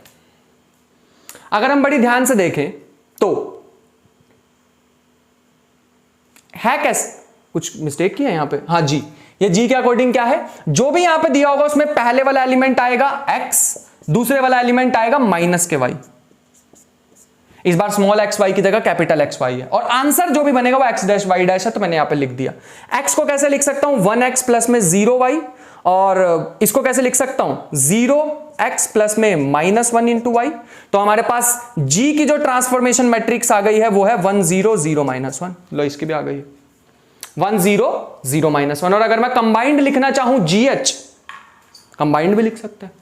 अगर हम बड़ी ध्यान से देखें तो है कैसे, कुछ मिस्टेक किया है यहां पे, हाँ जी, ये जी के अकॉर्डिंग क्या है, जो भी यहां पे दिया होगा उसमें पहले वाला एलिमेंट आएगा x, दूसरे वाला एलिमेंट आएगा माइनस के y। इस बार स्मॉल एक्स वाई की जगह कैपिटल एक्स वाई है, और आंसर जो भी बनेगा वो एक्स डैश वाई डैश है, तो मैंने यहां पे लिख दिया। एक्स को कैसे लिख सकता हूं, 1x प्लस में 0y, और इसको कैसे लिख सकता हूं 0x प्लस में -1 इंटू वाई। तो हमारे पास g की जो ट्रांसफॉर्मेशन मैट्रिक्स आ गई है वो है 1 0 0 -1, लो इसकी भी आ गई है 1 0 0 -1। और अगर मैं कंबाइंड लिखना चाहूं gh, कंबाइंड भी लिख सकते हैं,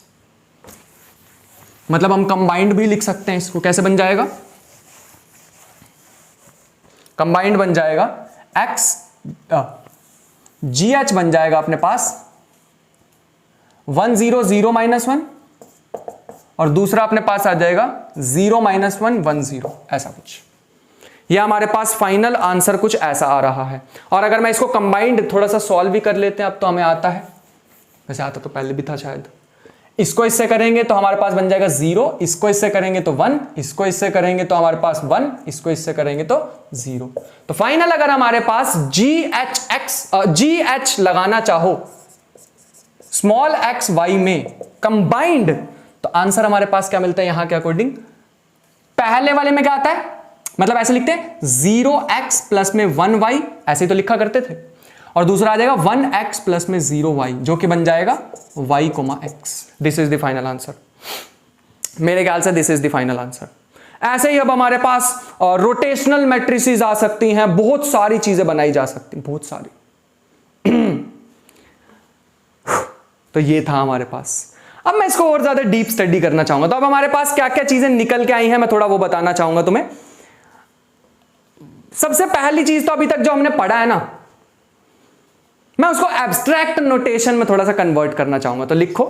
मतलब हम कंबाइंड भी लिख सकते हैं इसको, कैसे बन जाएगा, कंबाइंड बन जाएगा x gh बन जाएगा अपने पास 1 0 0 -1, और दूसरा अपने पास आ जाएगा 0 -1 1 0, ऐसा कुछ। यह हमारे पास फाइनल आंसर कुछ ऐसा आ रहा है। और अगर मैं इसको कंबाइंड थोड़ा सा सॉल्व भी कर लेते हैं, अब तो हमें आता है, वैसे आता तो पहले भी था शायद। इसको इससे करेंगे तो हमारे पास बन जाएगा 0, इसको इससे करेंगे तो 1, इसको इससे करेंगे तो हमारे पास 1, इसको इससे करेंगे तो 0। तो फाइनल अगर हमारे पास GH लगाना चाहो स्मॉल x y में कंबाइंड, तो आंसर हमारे पास क्या मिलता है यहां के अकॉर्डिंग पहले वाले में क्या आता है, मतलब ऐसे लिखते हैं 0x प्लस में 1y, ऐसे ही तो लिखा करते थे, और दूसरा आ जाएगा 1x प्लस में 0y, जो कि बन जाएगा y, x। This is the final answer. मेरे ख्याल से this is the final answer. ऐसे ही अब हमारे पास रोटेशनल मैट्रिसेस आ सकती हैं, बहुत सारी चीजें बनाई जा सकती हैं, बहुत सारी। तो ये था हमारे पास। अब मैं इसको और ज्यादा डीप स्टडी करना चाहूंगा, तो अब हमारे पास क्या क्या चीजें निकल के आई हैं मैं थोड़ा वो बताना चाहूंगा तुम्हें। सबसे पहली चीज तो अभी तक जो हमने पढ़ा है ना, मैं उसको एब्स्ट्रैक्ट नोटेशन में थोड़ा सा कन्वर्ट करना चाहूंगा। तो लिखो,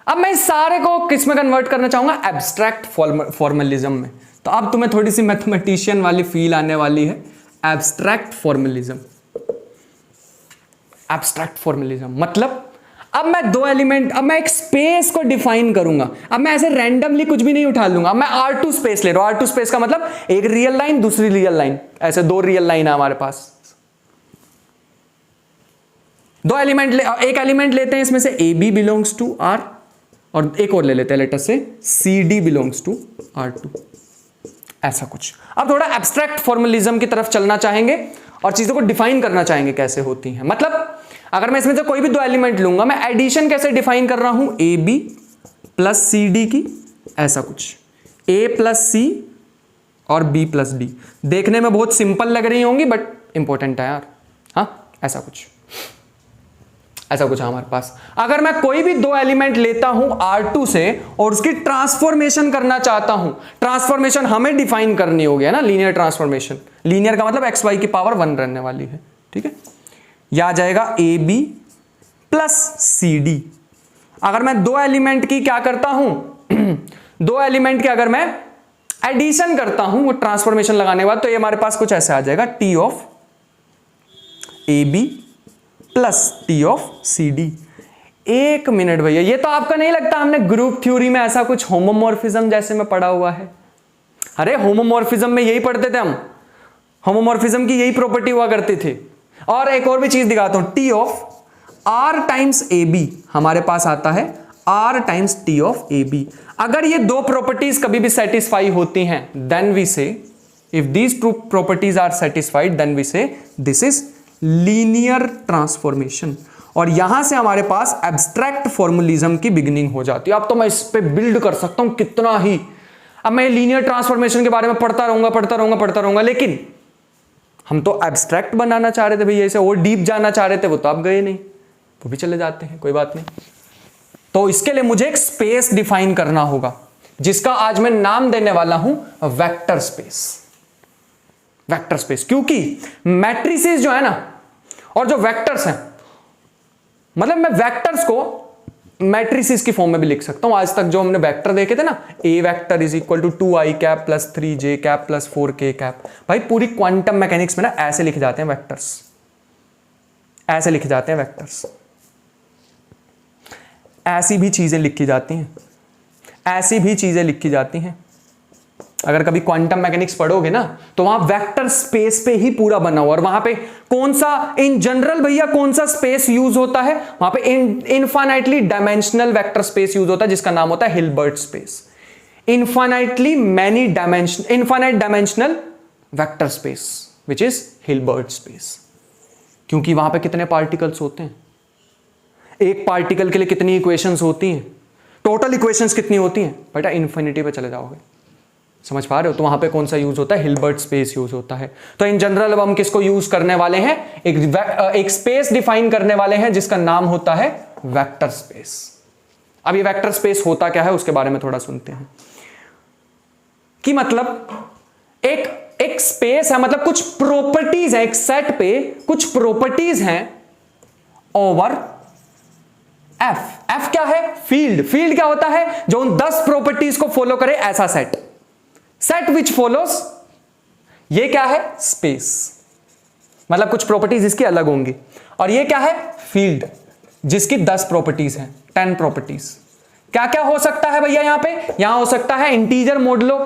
अब मैं इस सारे को किस में कन्वर्ट करना चाहूंगा, एब्स्ट्रैक्ट फॉर्मलिज्म में। तो अब तुम्हें थोड़ी सी मैथमेटिशियन वाली फील आने वाली है। एब्स्ट्रैक्ट फॉर्मलिज्म, एब्स्ट्रैक्ट फॉर्मलिज्म मतलब अब मैं दो एलिमेंट, अब मैं एक स्पेस को डिफाइन करूंगा। अब मैं ऐसे रैंडमली कुछ भी नहीं उठा लूंगा, मैं R2 स्पेस ले रहा हूं। R2 स्पेस का मतलब एक रियल लाइन, दूसरी रियल लाइन, ऐसे दो रियल लाइन है हमारे पास। दो एलिमेंट एक एलिमेंट लेते हैं इसमें से AB बिलोंग्स टू R, और एक और ले लेते हैं लेटर से CD बिलोंग्स टू R2, ऐसा कुछ। अब थोड़ा एब्स्ट्रैक्ट फॉर्मलिज्म की तरफ चलना चाहेंगे और चीजों को डिफाइन करना चाहेंगे कैसे होती हैं। मतलब अगर मैं इसमें से कोई भी दो एलिमेंट लूंगा, मैं एडिशन कैसे डिफाइन कर रहा हूं, AB प्लस CD की, ऐसा कुछ, A प्लस C और B प्लस D। देखने में बहुत सिंपल लग रही होंगी बट इंपॉर्टेंट है यार। हाँ, ऐसा कुछ, ऐसा कुछ है हमारे पास। अगर मैं कोई भी दो एलिमेंट लेता हूं R2 से और उसकी ट्रांसफॉर्मेशन करना चाहता हूं, ट्रांसफॉर्मेशन हमें डिफाइन करनी होगी है ना, लीनियर ट्रांसफॉर्मेशन। लीनियर का मतलब xy की पावर 1 रहने वाली है, ठीक है। यह आ जाएगा AB प्लस CD। अगर मैं दो एलिमेंट की क्या करता हूं, दो एलिमेंट की अगर मैं एडिशन करता हूं वो ट्रांसफॉर्मेशन लगाने के बाद, तो ये हमारे पास कुछ ऐसे आ जाएगा, T of AB plus T of CD। एक मिनट भैया, ये तो आपका नहीं लगता हमने ग्रुप थ्योरी में ऐसा कुछ होमोमॉर्फिज्म जैसे में पढ़ा हुआ है? अरे होमोमॉर्फिज्म में यही पढ़ते थे हम, होमोमॉर्फिज्म की यही प्रॉपर्टी हुआ करती थी। और एक और भी चीज दिखाता हूं, T of R times AB हमारे पास आता है R times T of AB। अगर ये दो प्रॉपर्टीज कभी भी सेटिस्फाई होती हैं, then we say, if these two properties are satisfied, then we say this is linear transformation. और यहां से हमारे पास एब्स्ट्रैक्ट फॉर्मुलिज्म की बिगिनिंग हो जाती है। अब तो मैं इस पे बिल्ड कर सकता हूं कितना ही। अब मैं लीनियर ट्रांसफॉर्मेशन के बारे में पढ़ता रहूंगा, लेकिन हम तो एब्स्ट्रैक्ट बनाना चाह रहे थे भैया, इसे और डीप जाना चाह रहे थे, वो तो आप गए नहीं, वो भी चले जाते हैं, कोई बात नहीं। तो इसके लिए मुझे एक स्पेस डिफाइन करना होगा, जिसका आज मैं नाम देने वाला हूं वेक्टर स्पेस। वेक्टर स्पेस, क्योंकि मैट्रिसेस जो है ना और जो वेक्टर्स हैं, मतलब मैं वेक्टर्स को मैट्रिसेस की फॉर्म में भी लिख सकता हूं। आज तक जो हमने वेक्टर देखे थे ना, A vector is equal to 2i cap plus 3j cap plus 4k cap, भाई पूरी क्वांटम मैकेनिक्स में ना ऐसे लिखे जाते हैं वेक्टर्स, ऐसे लिखे जाते हैं वेक्टर्स। ऐसी भी चीजें लिखी जाती हैं, ऐसी भी चीजें लिखी जाती हैं। अगर कभी क्वांटम मैकेनिक्स पढ़ोगे ना, तो वहां वेक्टर स्पेस पे ही पूरा बना हुआ, और वहां पे कौन सा इन जनरल भैया कौन सा स्पेस यूज होता है, वहां पे infinitely dimensional vector space use होता है, जिसका नाम होता है Hilbert space. Infinite dimensional vector space which is Hilbert space. क्योंकि वहां पे कितने पार्टिकल्स होते हैं, एक पार्टिकल के लिए कितनी इक्वेशंस होती हैं, टोटल इक्वेशंस कितनी होती हैं, बेटा इन्फिनिटी पे चले जाओगे। समझ पा रहे हो? तो वहां पे कौन सा यूज होता है, हिल्बर्ट स्पेस यूज होता है। तो इन जनरल अब हम किसको यूज करने वाले हैं, एक स्पेस डिफाइन करने वाले हैं जिसका नाम होता है वेक्टर स्पेस। अब ये वेक्टर स्पेस होता क्या है उसके बारे में थोड़ा सुनते हैं। कि मतलब एक स्पेस है, मतलब कुछ प्रॉपर्टीज है, एक सेट पे कुछ प्रॉपर्टीज हैं ओवर एफ क्या है, फील्ड क्या होता है, जो उन 10 प्रॉपर्टीज को फॉलो करे, ऐसा सेट विच फॉलोज, ये क्या है, स्पेस। मतलब कुछ प्रॉपर्टीज इसकी अलग होंगी, और ये क्या है, फील्ड, जिसकी 10 प्रॉपर्टीज हैं, 10 प्रॉपर्टीज। क्या क्या हो सकता है भैया यहां हो सकता है इंटीजर मॉडुलो,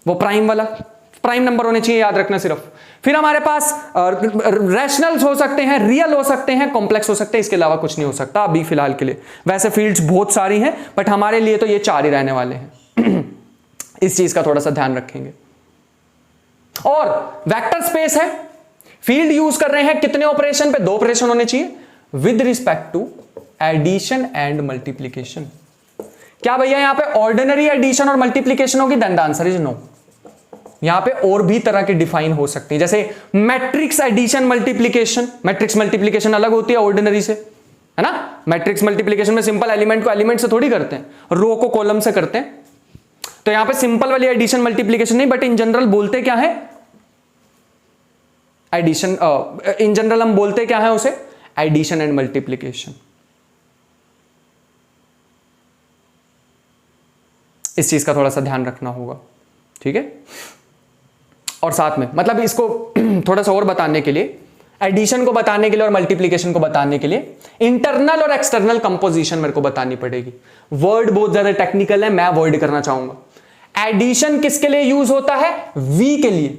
वो प्राइम वाला, प्राइम नंबर होने चाहिए, याद रखना सिर्फ। फिर हमारे पास रैशनल्स हो सकते हैं, रियल हो सकते हैं, कॉम्प्लेक्स हो सकते हैं, इसके अलावा कुछ नहीं हो सकता अभी फिलहाल के लिए। वैसे फील्ड्स बहुत सारी हैं, बट हमारे लिए तो ये 4 ही रहने वाले हैं। इस चीज का थोड़ा सा ध्यान रखेंगे। और वेक्टर स्पेस है, फील्ड यूज कर रहे हैं कितने ऑपरेशन पे? 2 ऑपरेशन होने चाहिए with respect to addition and multiplication. क्या भैया यहां पे ऑर्डिनरी एडिशन और मल्टीप्लीकेशन होगी? Then the answer is no. यहां पे और भी तरह के डिफाइन हो सकती है, जैसे matrix addition multiplication. Matrix multiplication अलग होती है ऑर्डिनरी से, है ना। मैट्रिक्स मल्टीप्लीकेशन में सिंपल एलिमेंट को एलिमेंट से थोड़ी करते हैं, रो को कॉलम से करते हैं। तो यहां पे सिंपल वाली एडिशन मल्टीप्लीकेशन नहीं, बट इन जनरल बोलते क्या है? एडिशन। इन जनरल हम बोलते क्या है उसे? Addition and multiplication. इस चीज का थोड़ा सा ध्यान रखना होगा, ठीक है। और साथ में मतलब इसको थोड़ा सा और बताने के लिए, एडिशन को बताने के लिए और मल्टीप्लीकेशन को बताने के लिए इंटरनल और एक्सटर्नल कंपोजिशन मेरे को बतानी पड़ेगी। वर्ड बहुत ज्यादा टेक्निकल है, मैं अवॉइड करना चाहूंगा। एडिशन किसके लिए यूज होता है? वी के लिए।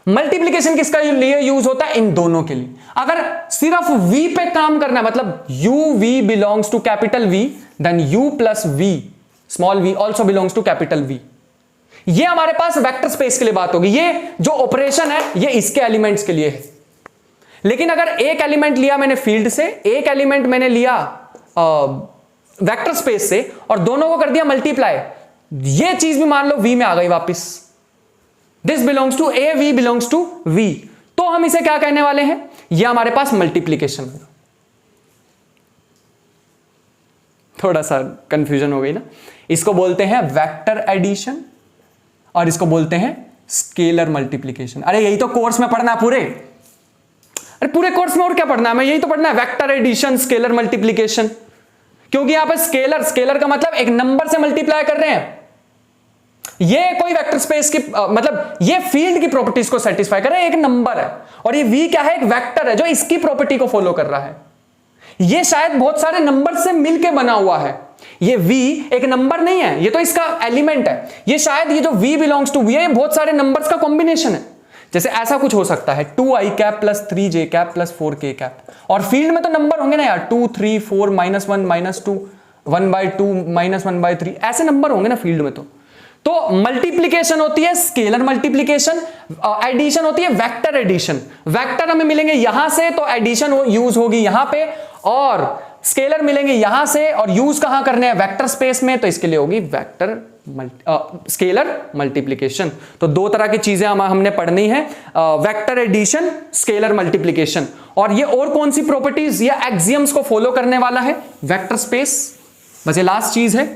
मल्टीप्लीकेशन किसका लिए यूज होता है? इन दोनों के लिए। अगर सिर्फ v पे काम करना है, मतलब u v belongs to capital V, then u plus v small v also belongs to capital V। ये हमारे पास वेक्टर स्पेस के लिए बात होगी। ये जो ऑपरेशन है ये इसके एलिमेंट्स के लिए है। लेकिन अगर एक एलिमेंट लिया मैंने फील्ड से, एक एलिमेंट मैंने लिया वेक्टर स्पेस से, और दोनों को कर दिया मल्टीप्लाई, ये चीज भी मान लो v में आ गई वापस। This belongs to a, v belongs to v, तो हम इसे क्या कहने वाले हैं? ये हमारे पास मल्टीप्लीकेशन होगा। थोड़ा सा कंफ्यूजन हो गई ना। इसको बोलते हैं वेक्टर एडिशन और इसको बोलते हैं स्केलर मल्टीप्लीकेशन। अरे यही तो कोर्स में पढ़ना है पूरे। अरे पूरे कोर्स में और क्या पढ़ना है? मैं यही तो पढ़ना है, वेक्टर एडिशन, स्केलर मल्टीप्लीकेशन। क्योंकि यहां पर स्केलर का मतलब एक नंबर से मल्टीप्लाई कर रहे हैं। ये कोई वेक्टर स्पेस की मतलब ये फील्ड की प्रॉपर्टीज को सेटिस्फाई कर रहा है, एक नंबर है, और ये v क्या है? एक वेक्टर है जो इसकी प्रॉपर्टी को फॉलो कर रहा है। ये शायद बहुत सारे नंबर से मिलके बना हुआ है। ये v एक नंबर नहीं है, ये तो इसका एलिमेंट है। ये शायद ये जो v बिलोंग्स टू v है, बहुत सारे नंबर्स का कॉम्बिनेशन है। जैसे ऐसा कुछ हो सकता है 2i cap plus 3j cap plus 4k cap, और फील्ड में तो नंबर होंगे ना यार, 2 3 4 -1 -2 1/2 -1/3, ऐसे नंबर होंगे ना फील्ड में। तो मल्टीप्लीकेशन होती है स्केलर मल्टीप्लीकेशन, एडिशन होती है वेक्टर एडिशन। वेक्टर हमें मिलेंगे यहां से तो एडिशन यूज होगी यहां पे, और स्केलर मिलेंगे यहां से और यूज कहां करने हैं? वेक्टर स्पेस में, तो इसके लिए होगी वेक्टर स्केलर मल्टीप्लीकेशन। तो दो तरह की चीजें हमने पढ़नी है, वेक्टर एडिशन, स्केलर मल्टीप्लीकेशन। और ये और कौन सी प्रॉपर्टीज या एक्सियम्स को फॉलो करने वाला है? Vector space. बस ये लास्ट चीज है,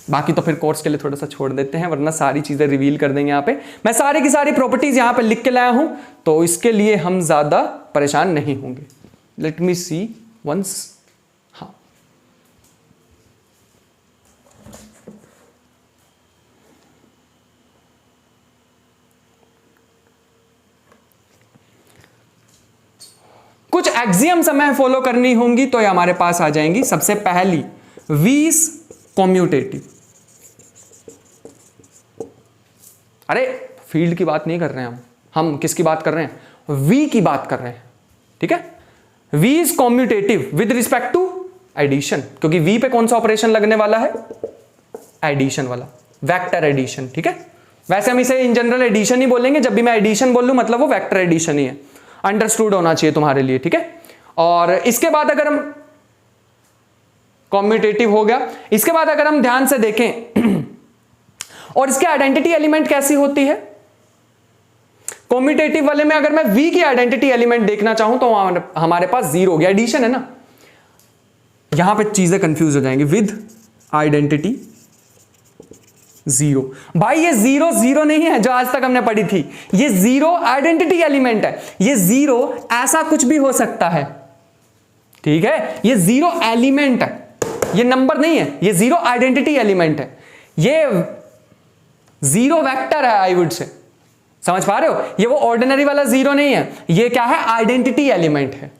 बाकी तो फिर कोर्स के लिए थोड़ा सा छोड़ देते हैं, वरना सारी चीजें रिवील कर देंगे। यहां पे मैं सारी की सारी प्रॉपर्टीज यहां पे लिख के लाया हूं, तो इसके लिए हम ज्यादा परेशान नहीं होंगे। Let me see once. हाँ, कुछ एक्सियम्स हमें फॉलो करनी होंगी, तो ये हमारे पास आ जाएंगी। सबसे पहली v इज कम्यूटेटिव। अरे फील्ड की बात नहीं कर रहे हैं हम किसकी बात कर रहे हैं? v की बात कर रहे हैं, ठीक है। v is commutative with respect to addition, क्योंकि v पे कौन सा ऑपरेशन लगने वाला है? एडिशन वाला, वेक्टर एडिशन, ठीक है। वैसे हम इसे इन जनरल एडिशन ही बोलेंगे, जब भी मैं एडिशन बोल लूं मतलब वो वेक्टर एडिशन ही है। अंडरस्टूड होना चाहिए तुम्हारे लिए, ठीक है। और इसके बाद अगर हम कम्यूटेटिव हो गया, इसके बाद अगर हम ध्यान से देखें और इसके आइडेंटिटी एलिमेंट कैसी होती है? कम्यूटेटिव वाले में अगर मैं v की आइडेंटिटी एलिमेंट देखना चाहूं तो हमारे पास 0 हो गया, एडिशन है ना। यहां पे चीजें कंफ्यूज हो जाएंगी। विद आइडेंटिटी 0, भाई ये 0 नहीं है जो आज तक हमने पढ़ी थी, ये 0 आइडेंटिटी एलिमेंट है। ये 0 ऐसा कुछ भी हो सकता है, ठीक है। ये 0 एलिमेंट है, ये नंबर नहीं है, ये 0 आइडेंटिटी एलिमेंट है। ये 0 वेक्टर है, आई वुड से, समझ पा रहे हो? ये वो ऑर्डिनरी वाला 0 नहीं है, ये क्या है? आइडेंटिटी एलिमेंट है।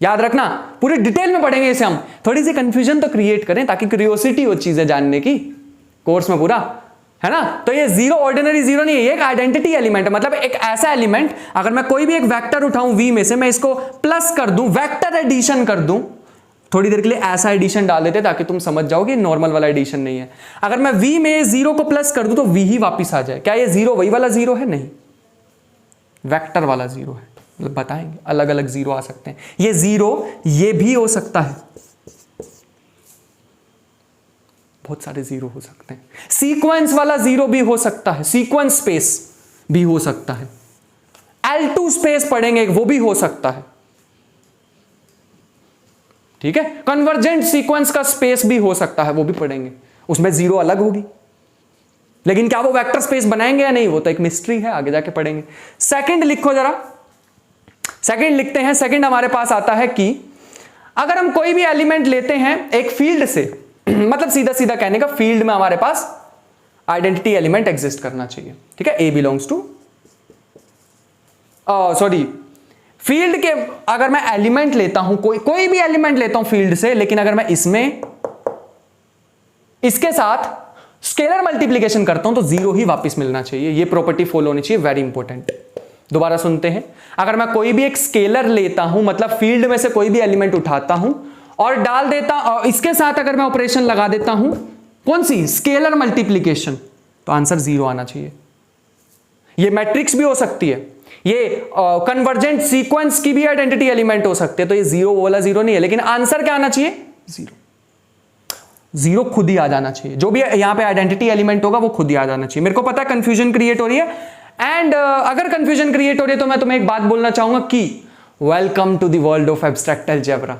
याद रखना, पूरी डिटेल में पढ़ेंगे इसे हम। थोड़ी सी कंफ्यूजन तो क्रिएट करें ताकि क्यूरियोसिटी हो चीजें जानने की कोर्स में पूरा, है ना। तो ये 0 ऑर्डिनरी 0 नहीं है, ये एक आइडेंटिटी एलिमेंट है। मतलब एक ऐसा एलिमेंट, अगर मैं कोई भी एक वेक्टर उठाऊं v में से, मैं इसको प्लस कर दूं, वेक्टर एडिशन कर दूं, थोड़ी देर के लिए ऐसा एडिशन डाल देते ताकि तुम समझ जाओ कि नॉर्मल वाला एडिशन नहीं है। अगर मैं v में 0 को प्लस कर दूं तो v ही वापस आ जाए। क्या ये 0 वही वाला 0 है? नहीं, वेक्टर वाला 0 है। मतलब बताएंगे अलग अलग 0 आ सकते हैं। ये 0 ये भी हो सकता है, बहुत सारे 0 हो सकते हैं। सीक्वेंस वाला 0 भी हो सकता है, सीक्वेंस स्पेस भी हो सकता है। L2 स्पेस पढ़ेंगे वो भी हो सकता है, ठीक है। कन्वर्जेंट सीक्वेंस का स्पेस भी हो सकता है, वो भी पढ़ेंगे, उसमें 0 अलग होगी। लेकिन क्या वो वेक्टर स्पेस बनाएंगे या नहीं, वो तो एक मिस्ट्री है, आगे जाके पढ़ेंगे। सेकंड लिखो जरा, सेकंड लिखते हैं। सेकंड हमारे पास आता है कि अगर हम कोई भी एलिमेंट लेते हैं एक फील्ड से, मतलब सीधा सीधा कहने का, फील्ड में हमारे पास आइडेंटिटी एलिमेंट एग्जिस्ट करना चाहिए, ठीक है। ए बिलोंग्स टू सॉरी फील्ड के, अगर मैं एलिमेंट लेता हूं, कोई भी एलिमेंट लेता हूं फील्ड से, लेकिन अगर मैं इसमें इसके साथ स्केलर मल्टीप्लिकेशन करता हूं तो 0 ही वापस मिलना चाहिए। ये प्रॉपर्टी फॉलो होनी चाहिए, वेरी इंपॉर्टेंट। दोबारा सुनते हैं। अगर मैं कोई भी एक स्केलर लेता हूं, मतलब फील्ड में से कोई भी एलिमेंट उठाता हूं और डाल देता, और इसके साथ अगर मैं ऑपरेशन लगा देता हूं, कौन सी? स्केलर मल्टीप्लिकेशन, तो आंसर 0 आना चाहिए। ये मैट्रिक्स भी हो सकती है, ये कन्वर्जेंट सीक्वेंस की भी आइडेंटिटी एलिमेंट हो सकते हैं, तो ये 0 वाला 0 नहीं है, लेकिन आंसर क्या आना चाहिए? 0। 0 खुद ही आ जाना चाहिए। जो भी यहां पे आइडेंटिटी एलिमेंट होगा वो खुद ही आ जाना चाहिए। मेरे को पता है कंफ्यूजन क्रिएट हो रही है, एंड अगर कंफ्यूजन क्रिएट हो रही है तो मैं तुम्हें एक बात बोलना चाहूंगा कि welcome to the world of abstract algebra.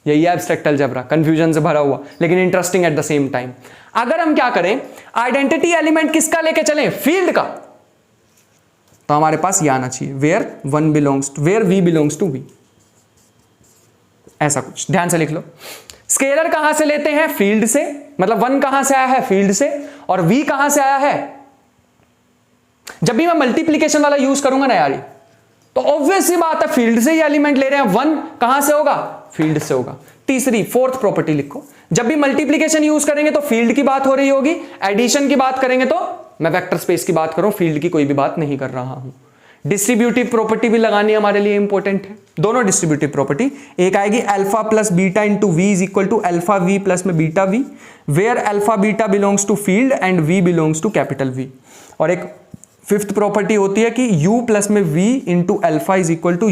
यही है एब्स्ट्रैक्ट अलजेब्रा, कंफ्यूजन से भरा हुआ लेकिन interesting at the same time. अगर हम क्या करें, आइडेंटिटी एलिमेंट किसका लेके चलें? फील्ड का, तो हमारे पास ये आना चाहिए, where v belongs to v, ऐसा कुछ ध्यान से लिख लो। स्केलर कहां से लेते हैं? फील्ड से, मतलब 1 कहां से आया है? फील्ड से, और v कहां से आया है? जब भी मैं मल्टीप्लीकेशन वाला यूज करूंगा ना यार, तो ऑब्वियस सी बात है फील्ड से ही एलिमेंट ले रहे हैं। 1 कहां से होगा? फील्ड से होगा। तीसरी, फोर्थ प्रॉपर्टी लिखो, जब भी मल्टीप्लीकेशन यूज करेंगे तो फील्ड की बात हो रही होगी, एडिशन की बात करेंगे तो मैं वेक्टर स्पेस की बात करूं, फील्ड की कोई भी बात नहीं कर रहा हूं। डिस्ट्रीब्यूटिव प्रॉपर्टी भी लगानी हमारे लिए इंपॉर्टेंट है, दोनों डिस्ट्रीब्यूटिव प्रॉपर्टी। एक आएगी alpha plus beta into V is equal to alpha V plus में beta V, where alpha beta belongs to field and V belongs to capital V. और एक फिफ्थ प्रॉपर्टी होती है कि u प्लस में v into alpha is equal to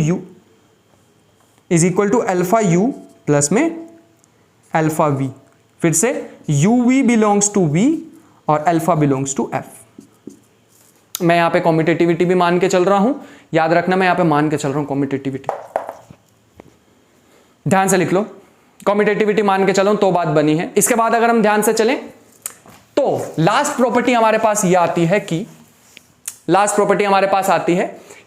alpha u plus में alpha v। फिर से uv बिलोंग्स टू v और अल्फा बिलोंग्स टू f। मैं यहां पे कॉम्पिटिटिविटी भी मान के चल रहा हूं, याद रखना मैं यहां पे मान के चल रहा हूं कॉम्पिटिटिविटी, ध्यान से लिख लो। कॉम्पिटिटिविटी मान के चलो तो बात बनी है। इसके बाद अगर हम ध्यान से चलें तो लास्ट प्रॉपर्टी हमारे पास यह आती है कि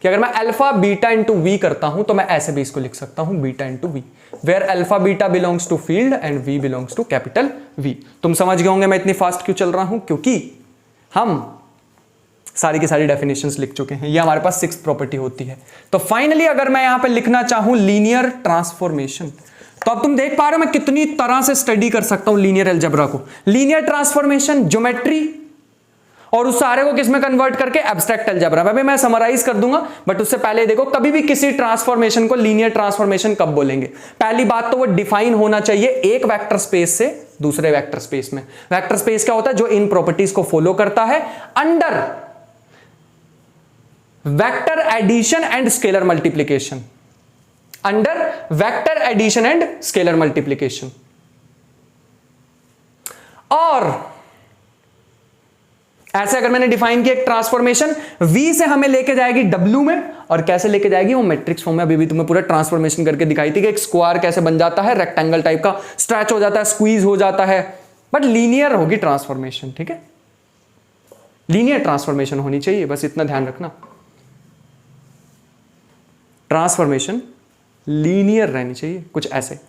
अगर मैं अल्फा बीटा इंटू वी करता हूं तो मैं ऐसे भी इसको लिख सकता हूं, beta into V, where alpha beta belongs to field and V belongs to capital V. तुम समझ गए होंगे मैं इतनी फास्ट क्यों चल रहा हूं, क्योंकि हम सारी की सारी डेफिनेशंस लिख चुके हैं। ये हमारे पास 6th प्रॉपर्टी होती है। तो फाइनली अगर मैं यहां पे लिखना चाहूं लीनियर ट्रांसफॉर्मेशन, तो अब तुम देख पा रहे हो मैं कितनी तरह से स्टडी कर सकता हूं लीनियर अलजेब्रा को। लीनियर ट्रांसफॉर्मेशन, ज्योमेट्री, और उस सारे को किसमें कन्वर्ट करके? एब्स्ट्रैक्ट अलजेब्रा में। मैं समराइज कर दूंगा, बट उससे पहले देखो कभी भी किसी ट्रांसफॉर्मेशन को लीनियर ट्रांसफॉर्मेशन कब बोलेंगे? पहली बात तो वो डिफाइन होना चाहिए एक वेक्टर स्पेस से दूसरे वेक्टर स्पेस में। वेक्टर स्पेस क्या होता है? जो इन प्रॉपर्टीज को फॉलो करता है under vector addition and scalar multiplication, under vector addition and scalar multiplication. और ऐसे अगर मैंने डिफाइन किया एक ट्रांसफॉर्मेशन, V से हमें लेके जाएगी W में, और कैसे लेके जाएगी? वो मैट्रिक्स फॉर्म में अभी भी तुम्हें पूरा ट्रांसफॉर्मेशन करके दिखाई थी कि एक स्क्वायर कैसे बन जाता है, रेक्टेंगल टाइप का, स्ट्रेच हो जाता है, स्क्वीज हो जाता है, बट लीनियर होगी ट्रांसफॉर्मेशन, ठीक है। लीनियर ट्रांसफॉर्मेशन होनी चाहिए, बस इतना ध्यान रखना, ट्रांसफॉर्मेशन लीनियर रहनी चाहिए, कुछ ऐसे।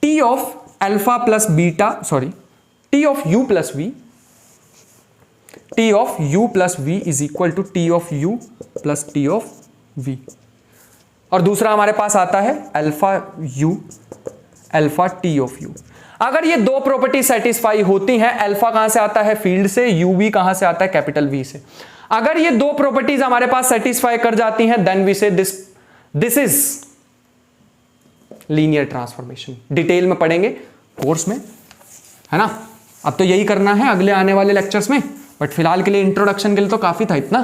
T of alpha plus beta, sorry T of u plus v, T of u plus v is equal to T of u plus T of v। और दूसरा हमारे पास आता है alpha u alpha T of u। अगर ये दो property satisfy होती हैं, अल्फा कहां से आता है? फील्ड से, u v कहां से आता है? कैपिटल V से। अगर ये दो प्रॉपर्टीज हमारे पास सेटिस्फाई कर जाती हैं, then we say this is linear transformation. Detail में पढ़ेंगे कोर्स में, है ना। अब तो यही करना है अगले आने वाले लेक्चर्स में, बट फिलहाल के लिए इंट्रोडक्शन के लिए तो काफी था इतना।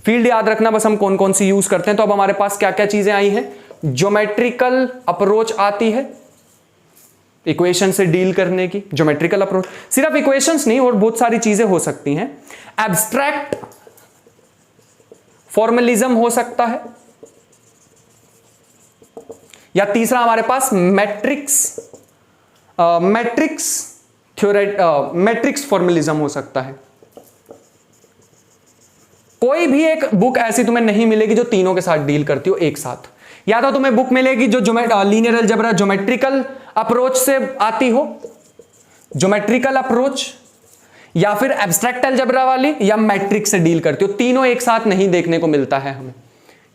फील्ड याद रखना बस हम कौन कौन सी यूज करते हैं। तो अब हमारे पास क्या क्या चीजें आई हैं, ज्योमेट्रिकल अप्रोच आती है इक्वेशन से डील करने की, ज्योमेट्रिकल अप्रोच, सिर्फ इक्वेशंस नहीं और बहुत सारी चीजें हो सकती हैं। एब्स्ट्रैक्ट फॉर्मलिज्म हो सकता है, या तीसरा हमारे पास मैट्रिक्स फॉर्मलिज्म हो सकता है। कोई भी एक बुक ऐसी तुम्हें नहीं मिलेगी जो तीनों के साथ डील करती हो एक साथ। या तो तुम्हें बुक मिलेगी जो लीनियर अलजेब्रा ज्योमेट्रिकल अप्रोच से आती हो, ज्योमेट्रिकल अप्रोच, या फिर एब्स्ट्रैक्ट अलजेब्रा वाली, या मैट्रिक्स से डील करती हो। तीनों एक साथ नहीं देखने को मिलता है हमें,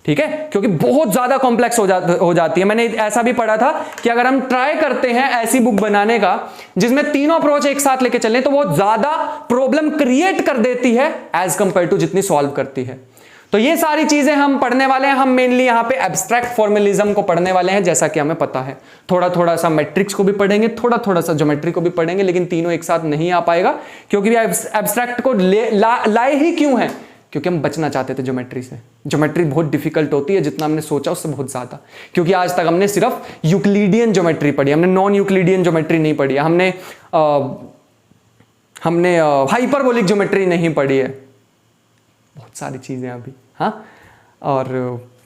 ठीक है, क्योंकि बहुत ज्यादा कॉम्प्लेक्स हो जाती है। मैंने ऐसा भी पढ़ा था कि अगर हम ट्राई करते हैं ऐसी बुक बनाने का जिसमें तीनों अप्रोच एक साथ लेके चलें तो वो ज्यादा प्रॉब्लम क्रिएट कर देती है एज कंपेयर टू जितनी सॉल्व करती है। तो ये सारी चीजें हम पढ़ने वाले हैं। हम मेनली यहां पे एब्स्ट्रैक्ट फॉर्मलिज्म को पढ़ने वाले हैं, जैसा कि हमें पता है। थोड़ा थोड़ा सा मैट्रिक्स को भी पढ़ेंगे, थोड़ा थोड़ा सा ज्योमेट्री को भी पढ़ेंगे, लेकिन तीनों एक साथ नहीं आ पाएगा क्योंकि एब्स्ट्रैक्ट को लाए ही क्यों है, क्योंकि हम बचना चाहते थे ज्योमेट्री से। ज्योमेट्री बहुत डिफिकल्ट होती है, जितना हमने सोचा उससे बहुत ज्यादा, क्योंकि आज तक हमने सिर्फ यूक्लिडियन ज्योमेट्री पढ़ी, हमने नॉन यूक्लिडियन ज्योमेट्री नहीं पढ़ी है, हमने हाइपरबोलिक ज्योमेट्री नहीं पढ़ी है, बहुत सारी चीजें अभी। हाँ, और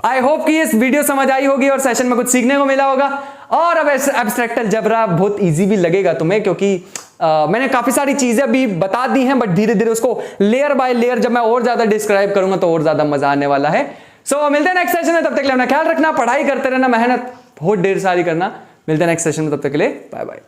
आई होप कि इस वीडियो समझ आई होगी और सेशन में कुछ सीखने को मिला होगा। और अब एब्स्ट्रैक्ट अलजेब्रा बहुत इजी भी लगेगा तुम्हें, क्योंकि मैंने काफी सारी चीजें भी बता दी हैं, बट धीरे धीरे उसको लेयर बाय लेयर जब मैं और ज्यादा डिस्क्राइब करूंगा तो और ज्यादा मजा आने वाला है। सो मिलते हैं नेक्स्ट सेशन में, तब तक के लिए अपना ख्याल रखना, पढ़ाई करते रहना, मेहनत बहुत ढेर सारी करना। मिलते हैं नेक्स्ट सेशन में, तब तक के लिए बाय बाय।